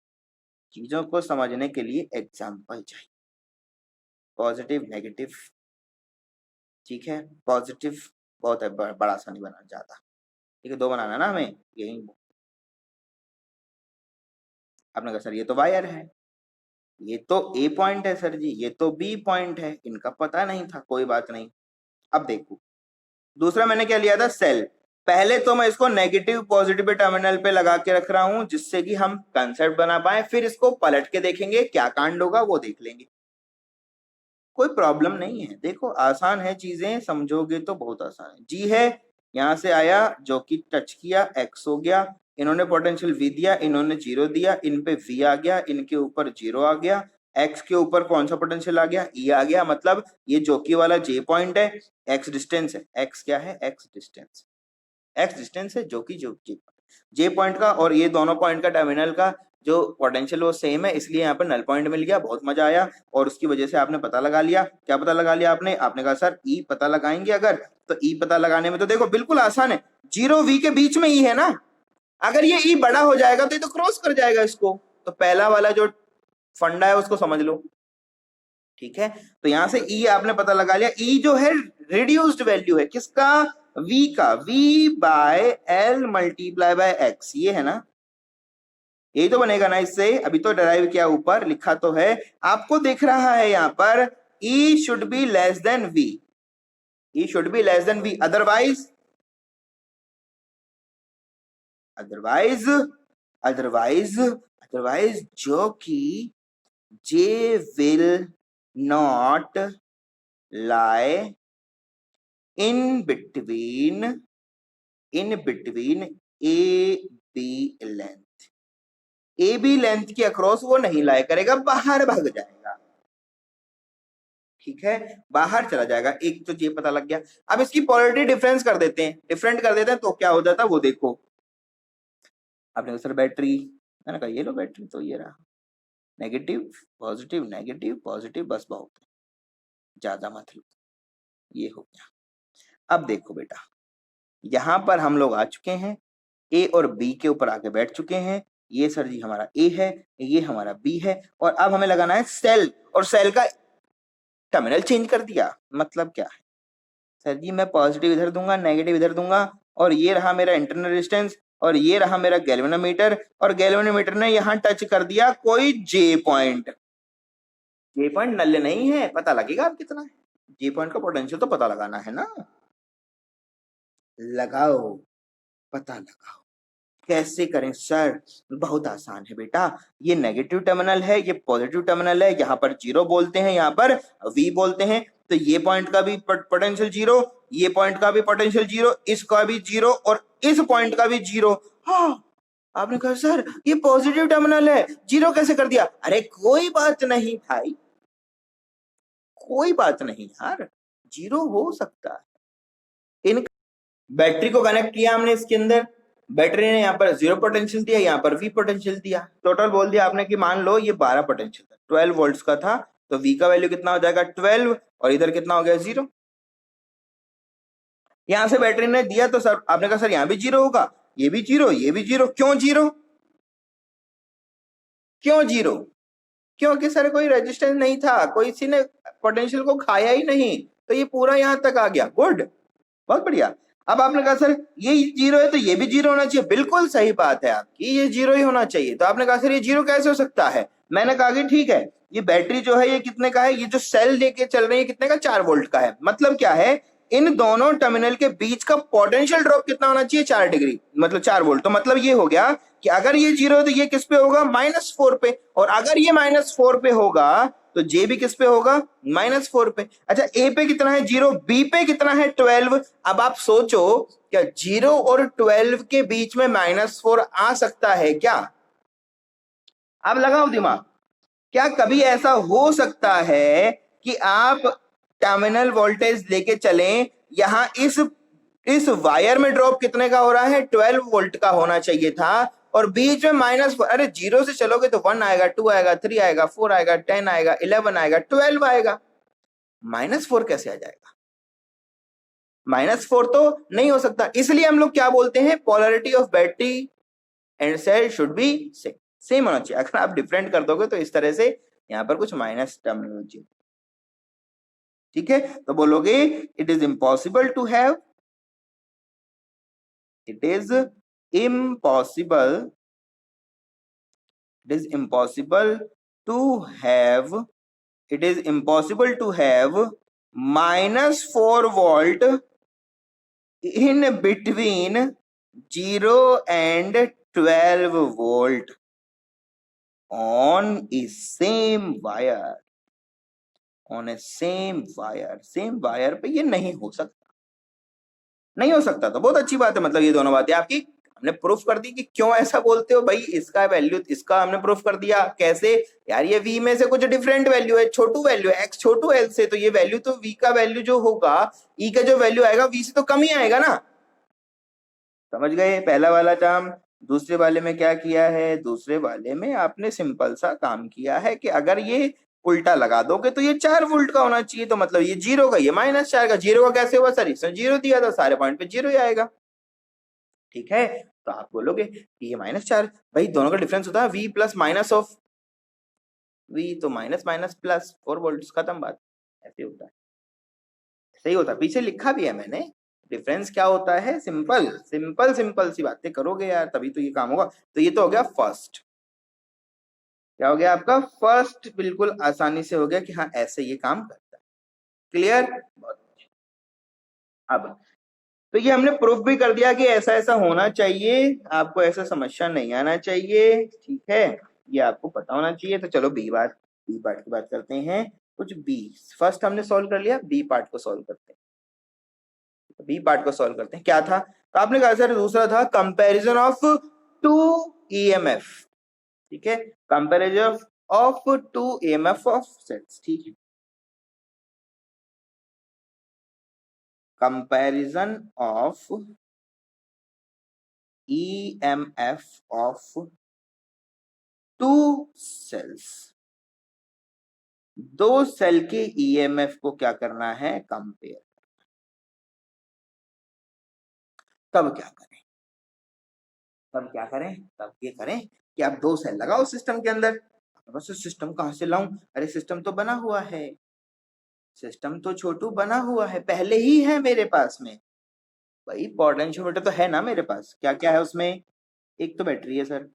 चीजों को समझने के लिए एग्जाम्पल चाहिए। पॉजिटिव नेगेटिव, ठीक है, पॉजिटिव बहुत है, बड़ा सा नहीं बनाना चाहता, ठीक है, 2 बनाना ना हमें, यही। आपने कहा सर ये तो वायर है, ये तो ए पॉइंट है सर जी, ये तो बी पॉइंट है, इनका पता नहीं था, कोई बात नहीं। अब देखो दूसरा मैंने क्या लिया था, सेल। पहले तो मैं इसको नेगेटिव पॉजिटिव टर्मिनल पे लगा के रख रहा हूं, जिससे कि हम कंसेप्ट बना पाए, फिर इसको पलट के देखेंगे क्या कांड होगा वो देख लेंगे, कोई प्रॉब्लम नहीं है। देखो आसान है चीजें, समझोगे तो बहुत आसान है। जी है, यहां से आया जो कि टच किया, एक्स हो गया, इन्होंने पोटेंशियल वी दिया, इन्होंने 0 दिया, इन पे वी आ गया, इनके ऊपर 0 आ गया, एक्स के ऊपर कौन सा पोटेंशियल आ गया, ई आ गया। मतलब ये जोकी वाला जे पॉइंट है, एक्स डिस्टेंस है, एक्स क्या है, एक्स डिस्टेंस है, जो कि जे पॉइंट का और ये दोनों पॉइंट का टर्मिनल का जो पोटेंशियल वो सेम है, इसलिए यहाँ पर नल पॉइंट मिल गया। बहुत मजा आया, और उसकी वजह से आपने पता लगा लिया। क्या पता लगा लिया आपने कहा सर ई पता लगाएंगे अगर, तो ई पता लगाने में तो देखो बिल्कुल आसान है, 0 वी के बीच में ई है ना, अगर ये ई बड़ा हो जाएगा तो ये तो क्रॉस कर जाएगा इसको, तो पहला वाला जो फंडा है उसको समझ लो, ठीक है। तो यहां से ई आपने पता लगा लिया, ई जो है रिड्यूस्ड वैल्यू है किसका, वी का, V by L multiply by X, ये है ना, यही तो बनेगा ना इससे। अभी तो डराइव किया, ऊपर लिखा तो है, आपको दिख रहा है यहाँ पर E should be less than V, E should be less than V, otherwise जो कि J will not lie in between A B length, A B length के अक्रॉस वो नहीं लाई करेगा, बाहर भाग जाएगा, ठीक है, बाहर चला जाएगा। एक तो ये पता लग गया। अब इसकी पोलैरिटी डिफरेंट कर देते हैं तो क्या हो जाता है वो देखो। आपने सर बैटरी, मैंने कहा ये लो बैटरी, तो ये रहा नेगेटिव पॉजिटिव, बस बहुत है, ज्यादा मत लो, ये हो गया। अब देखो बेटा, यहां पर हम लोग आ चुके हैं, ए और बी के ऊपर आके बैठ चुके हैं। ये सर जी हमारा ए है, ये हमारा बी है, और अब हमें लगाना है सेल, और सेल का टर्मिनल चेंज कर दिया। मतलब क्या है सर जी, मैं पॉजिटिव इधर दूंगा, नेगेटिव इधर दूंगा, और ये रहा मेरा इंटरनल रेजिस्टेंस, और ये रहा मेरा गैल्वेनोमीटर, और गैल्वेनोमीटर ने यहां टच कर दिया कोई जे पॉइंट। जे पॉइंट नल्ले नहीं है, पता लगेगा आप कितना है, जे पॉइंट का पोटेंशियल तो पता लगाना है ना, लगाओ, पता लगाओ। कैसे करें सर, बहुत आसान है बेटा, ये नेगेटिव टर्मिनल है, ये पॉजिटिव टर्मिनल है, यहाँ पर 0 बोलते हैं, यहाँ पर वी बोलते हैं, तो ये पॉइंट का भी पोटेंशियल 0, ये पॉइंट का भी पोटेंशियल 0, इसका भी 0, और इस पॉइंट का भी 0। हाँ, आपने कहा सर ये पॉजिटिव टर्मिनल है, 0 कैसे कर दिया? अरे कोई बात नहीं भाई, कोई बात नहीं यार, 0 हो सकता है। इन बैटरी को कनेक्ट किया हमने इसके अंदर, बैटरी ने यहाँ पर 0 पोटेंशियल दिया, यहाँ पर वी पोटेंशियल दिया, टोटल बोल दिया आपने कि मान लो ये 12 पोटेंशियल था, 12 वोल्ट्स का था, तो वी का वैल्यू कितना हो जाएगा 12, और इधर कितना हो गया 0। यहां से बैटरी ने दिया तो सर आपने कहा सर यहाँ भी 0 होगा, ये भी 0, ये भी 0, क्यों 0? क्यों 0? क्योंकि सर कोई रेजिस्टेंस नहीं था, कोई किसी ने पोटेंशियल को खाया ही नहीं, तो ये पूरा यहां तक आ गया। गुड, बहुत बढ़िया। अब आपने कहा सर ये 0 है तो ये भी 0 होना चाहिए, बिल्कुल सही बात है आपकी, ये 0 ही होना चाहिए। तो आपने कहा सर ये 0 कैसे हो सकता है? मैंने कहा कि ठीक है, ये बैटरी जो है ये कितने का है, ये जो सेल लेके चल रही है कितने का, 4 वोल्ट का है। मतलब क्या है, इन दोनों टर्मिनल के बीच का पोटेंशियल ड्रॉप कितना होना चाहिए, 4 डिग्री, मतलब 4 वोल्ट। तो मतलब ये हो गया कि अगर ये 0 है तो ये किस पे होगा, -4 पे, और अगर ये -4 पे होगा तो जे भी किस पे होगा, -4 पे। अच्छा, ए पे कितना है 0, बी पे कितना है 12। अब आप सोचो क्या 0 और 12 के बीच में -4 आ सकता है क्या? आप लगाओ दिमाग, क्या कभी ऐसा हो सकता है कि आप टर्मिनल वोल्टेज लेके चलें, यहां इस वायर में ड्रॉप कितने का हो रहा है, 12 वोल्ट का होना चाहिए था, और बीच में -4, अरे 0 से चलोगे तो 1 आएगा, 2 आएगा, 3 आएगा, 4 आएगा, 10 आएगा, 11 आएगा, 12 आएगा, -4 कैसे आ जाएगा? -4 तो नहीं हो सकता। इसलिए हम लोग क्या बोलते हैं, polarity of battery and cell should be same, same होना चाहिए। अगर आप डिफरेंट कर दोगे तो इस तरह से यहां पर कुछ माइनस टर्मिनोलॉजी, ठीक है, तो बोलोगे it is impossible to have, it is impossible, it is impossible to have, it is impossible to have -4 volt in between 0 and 12 volt on a same wire, on a same wire, same wire पे ये नहीं हो सकता, नहीं हो सकता। तो बहुत अच्छी बात है, मतलब ये दोनों बातें आपकी हमने प्रूफ कर दी कि क्यों ऐसा बोलते हो भाई, इसका वैल्यू इसका हमने प्रूफ कर दिया। कैसे यार, ये v में से कुछ डिफरेंट वैल्यू है, छोटू वैल्यू है, x छोटू l से, तो ये वैल्यू तो v का वैल्यू जो होगा, e का जो वैल्यू आएगा v से तो कम ही आएगा ना। समझ गए पहला वाला टर्म। दूसरे वाले में क्या किया है, दूसरे वाले में आपने सिंपल सा काम किया है कि अगर ये उल्टा लगा दोगे तो ये 4 वोल्ट का होना चाहिए, तो मतलब ये 0 का, ये -4 का। 0 का कैसे हुआ सर, इसमें 0 दिया था, सारे पॉइंट पे 0 ही आएगा, ठीक है। तो आप बोलोगे कि ये -4, भाई दोनों का डिफरेंस होता है v plus minus of v, तो माइनस माइनस प्लस 4 वोल्ट, खत्म बात, ऐसे होता है, सही होता है, पीछे लिखा भी है मैंने। डिफरेंस क्या होता है, सिंपल सिंपल सिंपल सी बातें करोगे यार तभी तो ये काम होगा। तो ये तो हो गया फर्स्ट, क्या हो गया आपका फर्स्ट, बिल्कुल आसानी से हो गया कि हाँ ऐसे ये काम करता है, क्लियर। अब तो ये हमने प्रूफ भी कर दिया कि ऐसा ऐसा होना चाहिए, आपको ऐसा समस्या नहीं आना चाहिए, ठीक है, ये आपको पता होना चाहिए। तो चलो बी पार्ट की बात करते हैं। कुछ बी, फर्स्ट हमने सॉल्व कर लिया, बी पार्ट को सॉल्व करते हैं। बी पार्ट को सॉल्व करते हैं, क्या था, तो आपने कहा सर दूसरा था कंपैरिजन ऑफ 2 EMF, ठीक है, comparison of 2 EMF of sets, ठीक है, comparison of EMF of 2 cells, दो सेल के EMF को क्या करना है, कंपेयर। तब क्या करें, तब क्या करें, तब ये करें कि आप 2 सेल लगाओ सिस्टम के अंदर। बस सिस्टम कहां से लाऊं, अरे सिस्टम तो बना हुआ है, सिस्टम तो छोटू बना हुआ है, पहले ही है मेरे पास में, भाई पोटेंशियोमीटर तो है ना मेरे पास। क्या क्या है उसमें, एक तो बैटरी है sir,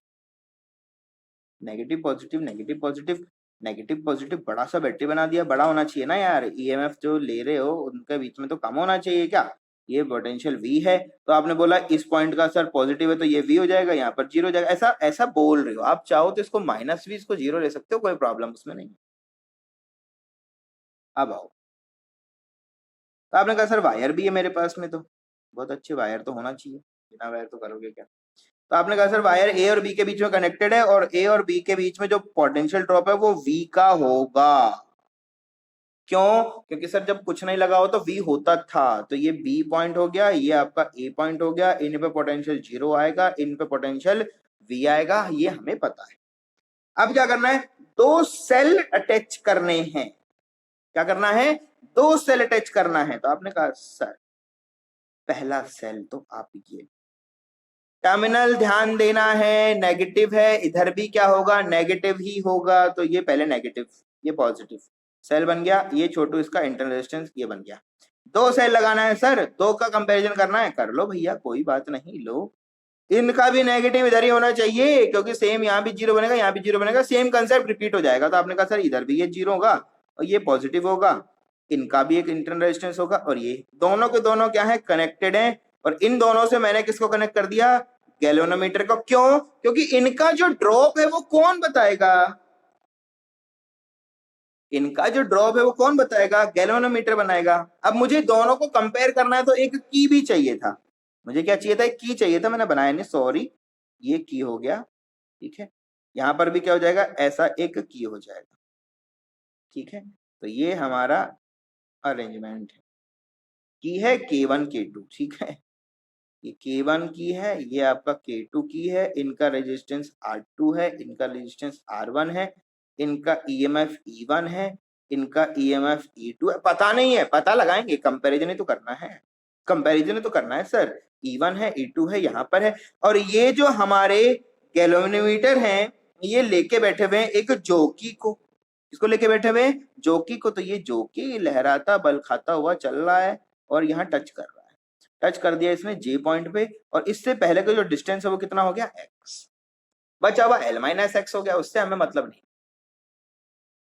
negative positive negative positive negative positive, बड़ा सा बैटरी बना दिया, बड़ा होना चाहिए ना यार, EMF जो ले रहे हो उनके बीच में तो कम होना चाहिए क्या। ये पोटेंशियल V है, तो आपने बोला इस पॉइंट का सर पॉजिटिव है तो ये V हो जाएगा, यहाँ पर 0 हो जाएगा, ऐसा ऐसा बोल रहे हो आप। चाहो तो इसको -V, इसको 0 ले सकते हो, कोई प्रॉब्लम उसमें नहीं। अब आओ, तो आपने कहा सर वायर भी है मेरे पास में, तो बहुत अच्छे, वायर तो होना चाहिए, बिना वायर तो करोगे क्या। तो आपने कहा सर वायर ए और बी के बीच में कनेक्टेड है, और ए और बी के बीच में जो पोटेंशियल ड्रॉप है वो V का होगा। क्यों, क्योंकि सर जब कुछ नहीं लगा हो तो V होता था, तो ये B पॉइंट हो गया, ये आपका A पॉइंट हो गया, इन पे पोटेंशियल 0 आएगा, इन पे पोटेंशियल V आएगा, ये हमें पता है। अब क्या करना है, 2 सेल अटैच करने हैं, क्या करना है, 2 सेल अटैच करना है। तो आपने कहा सर पहला सेल तो आप ये टर्मिनल ध्यान देना है, नेगेटिव है, इधर भी क्या होगा, नेगेटिव ही होगा, तो ये पहले नेगेटिव, ये पॉजिटिव, सेल बन गया, ये छोटू इसका इंटरनल रेजिस्टेंस ये बन गया। 2 सेल लगाना है सर, 2 का कंपैरिजन करना है, कर लो भैया कोई बात नहीं, लो इनका भी नेगेटिव इधर ही होना चाहिए, क्योंकि सेम यहाँ भी जीरो बनेगा, यहाँ भी जीरो बनेगा, सेम कंसेप्ट रिपीट हो जाएगा। तो आपने कहा सर इधर भी ये जीरो होगा और ये पॉजिटिव होगा, इनका भी एक इंटरनल रेजिस्टेंस होगा, और ये दोनों के दोनों क्या है, कनेक्टेड है। और इन दोनों से मैंने किसको कनेक्ट कर दिया, गैल्वेनोमीटर को। क्यों? क्योंकि इनका जो ड्रॉप है वो कौन बताएगा, इनका जो ड्रॉप है वो कौन बताएगा, गैल्वेनोमीटर बनाएगा। अब मुझे दोनों को कंपेयर करना है तो एक की भी चाहिए था, मुझे क्या चाहिए था, एक की चाहिए था, मैंने बनाया नहीं, सॉरी, ये की हो गया, ठीक है। यहां पर भी क्या हो जाएगा, ऐसा एक की हो जाएगा, ठीक है। तो ये हमारा अरेंजमेंट है, की है K1 K2, ठीक है, ये K1 की है, ये आपका K2 की है, इनका रेजिस्टेंस R2 है, इनका रेजिस्टेंस R1 है, इनका EMF E1 है, इनका EMF E2 है। पता नहीं है, पता लगाएंगे, कंपैरिजन ही तो करना है, कंपैरिजन ही तो करना है सर। E1 है, E2 है, यहाँ पर है। और ये जो हमारे गैल्वेनोमीटर हैं, ये लेके बैठे हुए हैं एक जॉकी को। किसको लेके बैठे हुए हैं, जॉकी को। तो ये जॉकी लहराता बल खाता हुआ चल रहा है और यहाँ टच कर रहा है, टच कर दिया इसने J पॉइंट पे, और इससे पहले का जो डिस्टेंस है वो कितना हो गया, x, बचा हुआ L माइनस एक्स हो गया, उससे हमें मतलब नहीं।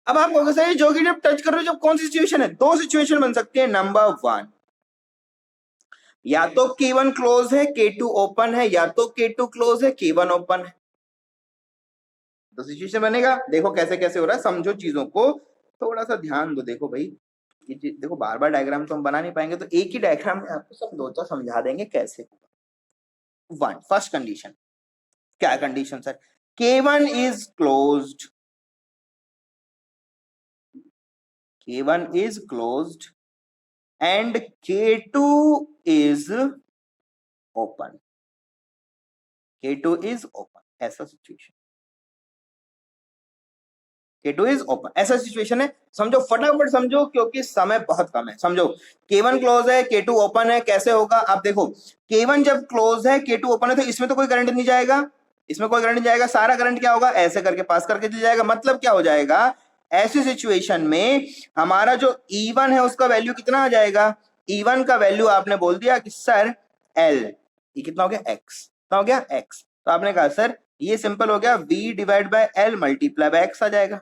अब आप कहोगे सर जो कि जब टच कर रहे हो, जब कौन सी सिचुएशन है, दो सिचुएशन बन सकती है। नंबर 1, या तो K1 क्लोज है, K2 ओपन है, या तो K2 क्लोज है, K1 ओपन है। तो सिचुएशन बनेगा। देखो कैसे कैसे हो रहा है, समझो चीजों को, थोड़ा सा ध्यान दो। देखो भाई, ये देखो बार बार डायग्राम तो हम बना नहीं पाएंगे, तो एक ही डायग्राम में आपको सब दो तो समझा देंगे कैसे होगा। 1, फर्स्ट कंडीशन, क्या condition sir, K1 is closed, K1 is closed and K2 is open, K2 is open, ऐसा सिचुएशन, K2 is open, ऐसा सिचुएशन है। समझो फटाफट समझो, क्योंकि समय बहुत कम है। समझो K1 क्लोज है, K2 ओपन है, कैसे होगा आप देखो। K1 जब क्लोज है, K2 ओपन है, तो इसमें तो कोई करंट नहीं जाएगा, इसमें कोई करंट नहीं जाएगा, सारा करंट क्या होगा, ऐसे करके पास करके चल जाएगा। मतलब क्या हो जाएगा, ऐसी सिचुएशन में हमारा जो E1 है उसका वैल्यू कितना आ जाएगा, E1 का वैल्यू आपने बोल दिया कि सर L, ये कितना हो गया, X, कितना हो गया, X। तो आपने कहा सर ये सिंपल हो गया, V divide by L multiply by X आ जाएगा।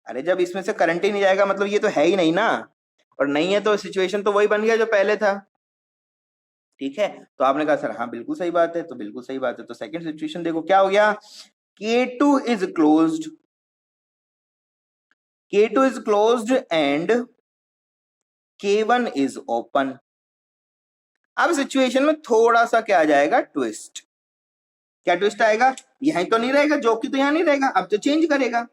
अरे जब इसमें से करंट ही नहीं जाएगा, मतलब ये तो है ही नहीं ना, और नहीं है तो सिचुएशन तो वही बन गया जो पहले था, ठीक है। तो आपने कहा सर हाँ बिल्कुल सही बात है, तो बिल्कुल सही बात है। तो सेकंड सिचुएशन देखो क्या हो गया, K2 is closed, K2 is closed and K1 is open। अब सिचुएशन में थोड़ा सा क्या आ जाएगा, ट्विस्ट। क्या ट्विस्ट आएगा, यहीं तो नहीं रहेगा, जॉकी तो यहां नहीं रहेगा, अब तो चेंज करेगा।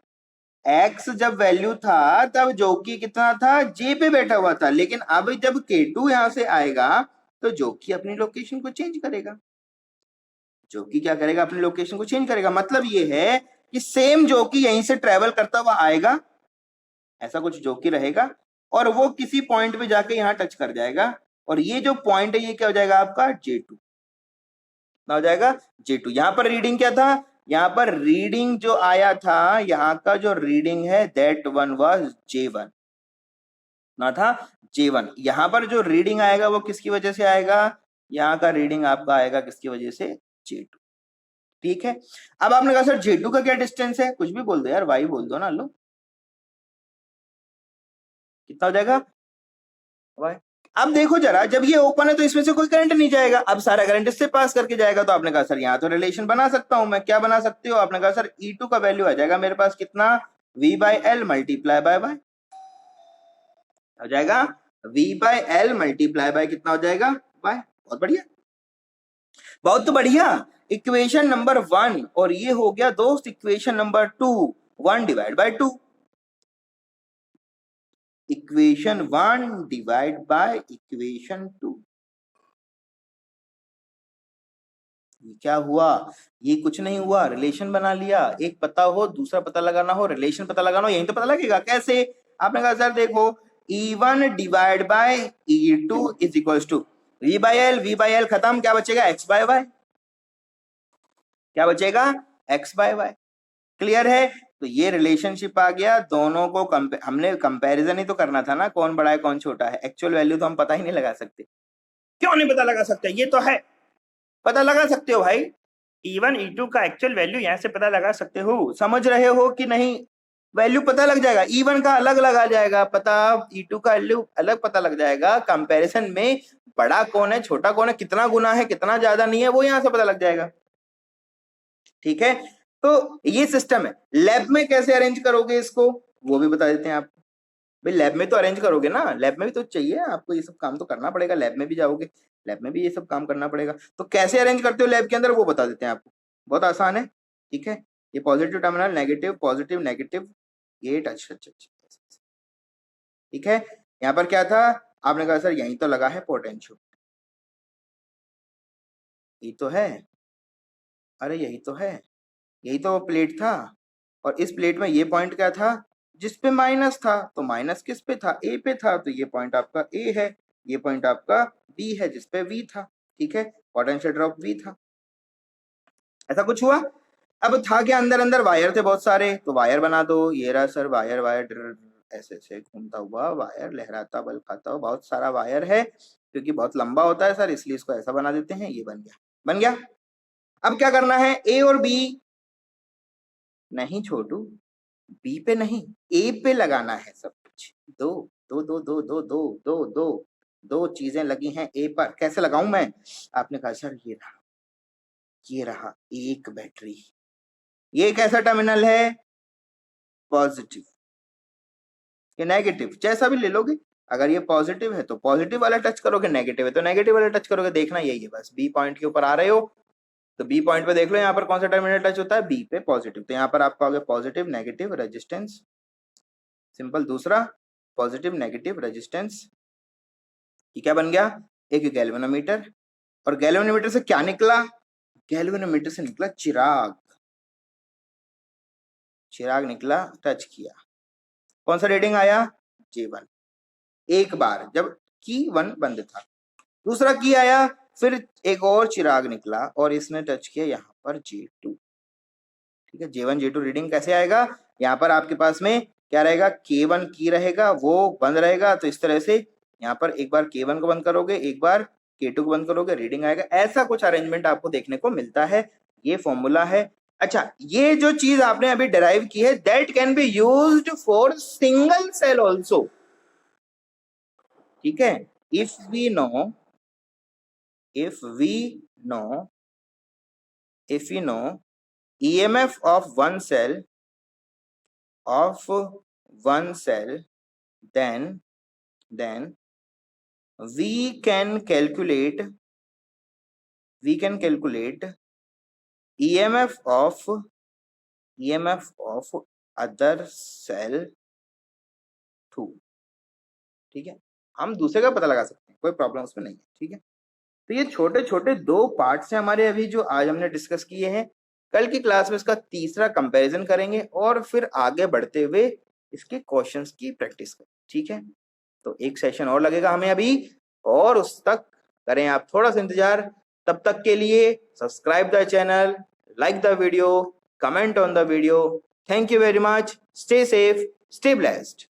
X जब वैल्यू था तब जॉकी कितना था, J पे बैठा हुआ था, लेकिन अब जब K2 यहां से आएगा तो जॉकी अपनी लोकेशन को चेंज करेगा, जॉकी क्या करेगा, अपनी लोकेशन को चेंज करेगा। मतलब ये है कि सेम जॉकी यहीं से ट्रेवल करता हुआ आएगा, ऐसा कुछ जॉकी रहेगा, और वो किसी पॉइंट पे जाके यहाँ टच कर जाएगा, और ये जो पॉइंट है ये क्या हो जाएगा आपका, J2, ना हो जाएगा J2। यहां पर रीडिंग क्या था, यहाँ पर रीडिंग जो आया था, यहाँ का जो रीडिंग है दैट वन वाज J1, ना था J1। यहां पर जो रीडिंग आएगा वो किसकी वजह से आएगा, यहाँ का रीडिंग आपका आएगा किसकी वजह से, J2, ठीक है। अब आपने कहा सर J2 का क्या डिस्टेंस है, कुछ भी बोल दो यार, वाई बोल दो ना, लो कितना हो जाएगा, वाई। अब देखो जरा, जब ये ओपन है तो इसमें से कोई करंट नहीं जाएगा, अब सारा करंट इससे पास करके जाएगा। तो आपने कहा सर यहाँ तो रिलेशन बना सकता हूं मैं, क्या बना सकते हो, आपने कहा सर E2 का वैल्यू आ जाएगा मेरे पास कितना, V by L multiply by by, हो जाएगा V by L multiply by कितना हो जाएगा, बाय। बहुत बढ़िया, बहुत बढ़िया। इक्वेशन नंबर 1 और ये हो गया दोस्त equation number 2, 1 divide by 2, equation 1 divide by equation 2। क्या हुआ, ये कुछ नहीं हुआ, रिलेशन बना लिया। एक पता हो दूसरा पता लगाना हो, रिलेशन पता लगाना हो, यही तो पता लगेगा। कैसे, आपने कहा सर देखो E1 divide by E2 is equals to V by L, V by L खत्म, क्या बचेगा, X बाय वाई, क्या बचेगा, X बाय वाई। क्लियर है, तो ये रिलेशनशिप आ गया। दोनों को हमने कंपैरिजन ही तो करना था ना, कौन बड़ा है कौन छोटा है, एक्चुअल वैल्यू तो हम पता ही नहीं लगा सकते। क्यों नहीं पता लगा सकते? ये तो है, पता लगा सकते हो भाई। E1 E2 का एक्चुअल वैल्यू यहाँ से पता लगा सकते हो, समझ रहे हो कि नहीं? वैल्यू पता लग जाएगा, E1 का अलग लगा जाएगा पता, E2 का वैल्यू अलग पता लग जाएगा। कंपैरिजन में बड़ा कौन है छोटा कौन है, कितना गुना है कितना ज्यादा नहीं है, वो यहाँ से पता लग जाएगा। ठीक है, तो ये सिस्टम है। लैब में कैसे अरेंज करोगे इसको, वो भी बता देते हैं आपको। भाई लैब में तो अरेंज करोगे ना, लैब में भी तो चाहिए आपको, ये सब काम तो करना पड़ेगा, लैब में भी जाओगे, लैब में भी ये सब काम करना पड़ेगा। तो कैसे अरेंज करते हो लैब के अंदर, वो बता देते हैं आपको, बहुत आसान है। ठीक है, ये positive terminal, negative, positive, negative, get, अच्छा अच्छा अच्छा। ठीक है, यहाँ पर क्या था, आपने कहा सर यही तो लगा है पोटेंशियल, ये तो है, अरे यही तो है, यही तो प्लेट था, और इस प्लेट में ये पॉइंट क्या था, जिस पे माइनस था, तो माइनस किस पे था, ए पे था, तो ये पॉइंट आपका ए है, ये पॉइंट आपका बी है जिस पे वी था। ठीक है, पोटेंशियल ड्रॉप वी था, ऐसा कुछ हुआ। अब था क्या, अंदर अंदर वायर थे बहुत सारे, तो वायर बना दो, ये रहा सर वायर, वायर ऐसे ऐसे घूमता हुआ वायर, लहराता बल खाता हुआ, बहुत सारा वायर है, क्योंकि बहुत लंबा होता है सर, इसलिए इसको ऐसा बना देते हैं, ये बन गया, बन गया। अब क्या करना है, ए और बी, नहीं छोटू, बी पे नहीं, ए पे लगाना है सब कुछ। दो दो दो दो दो दो दो दो दो चीजें लगी हैं ए पर, कैसे लगाऊं मैं? आपने कहा सर ये रहा एक बैटरी, ये कैसा टर्मिनल है, पॉजिटिव, ये नेगेटिव, जैसा भी ले लोगे। अगर ये पॉजिटिव है तो पॉजिटिव वाला टच करोगे, नेगेटिव है तो नेगेटिव वाला टच करोगे, देखना यही है बस। बी पॉइंट के ऊपर आ रहे हो तो बी पॉइंट पे देख लो, यहाँ पर कौन सा टर्मिनल टच होता है, बी पे पॉजिटिव, तो यहाँ पर आप पाओगे पॉजिटिव नेगेटिव रेजिस्टेंस, सिंपल। दूसरा पॉजिटिव नेगेटिव रेजिस्टेंस, ये क्या बन गया, एक गैल्वेनोमीटर, और गैल्वेनोमीटर से क्या निकला, गैल्वेनोमीटर से निकला चिराग, चिराग निकला, टच किया, कौन सा रीडिंग आया, J1, एक बार जब की 1 बंद था। दूसरा की आया, फिर एक और चिराग निकला और इसने टच किया यहाँ पर J2। ठीक है, J1 J2 रीडिंग कैसे आएगा, यहाँ पर आपके पास में क्या रहेगा, K1 की रहेगा, वो बंद रहेगा, तो इस तरह से यहाँ पर एक बार K1 को बंद करोगे, एक बार K2 को बंद करोगे, रीडिंग आएगा। ऐसा कुछ अरेंजमेंट आपको देखने को मिलता है, ये फॉर्मूला है। अच्छा, ये जो चीज आपने अभी डिराइव की है, that can be used for single cell also. ठीक है, if we know EMF of one cell, then we can calculate EMF of other cell too। ठीक है, हम दूसरे का पता लगा सकते हैं, कोई प्रॉब्लम उसमें नहीं है। ठीक है, तो ये छोटे छोटे 2 पार्ट्स हैं हमारे अभी जो आज हमने डिस्कस किए हैं। कल की क्लास में इसका तीसरा कंपैरिजन करेंगे और फिर आगे बढ़ते हुए इसके क्वेश्चंस की प्रैक्टिस करेंगे। ठीक है, तो एक सेशन और लगेगा हमें अभी, और उस तक करें आप थोड़ा सा इंतजार। तब तक के लिए subscribe the channel, like the video, comment on the video. Thank you very much, stay safe, stay blessed.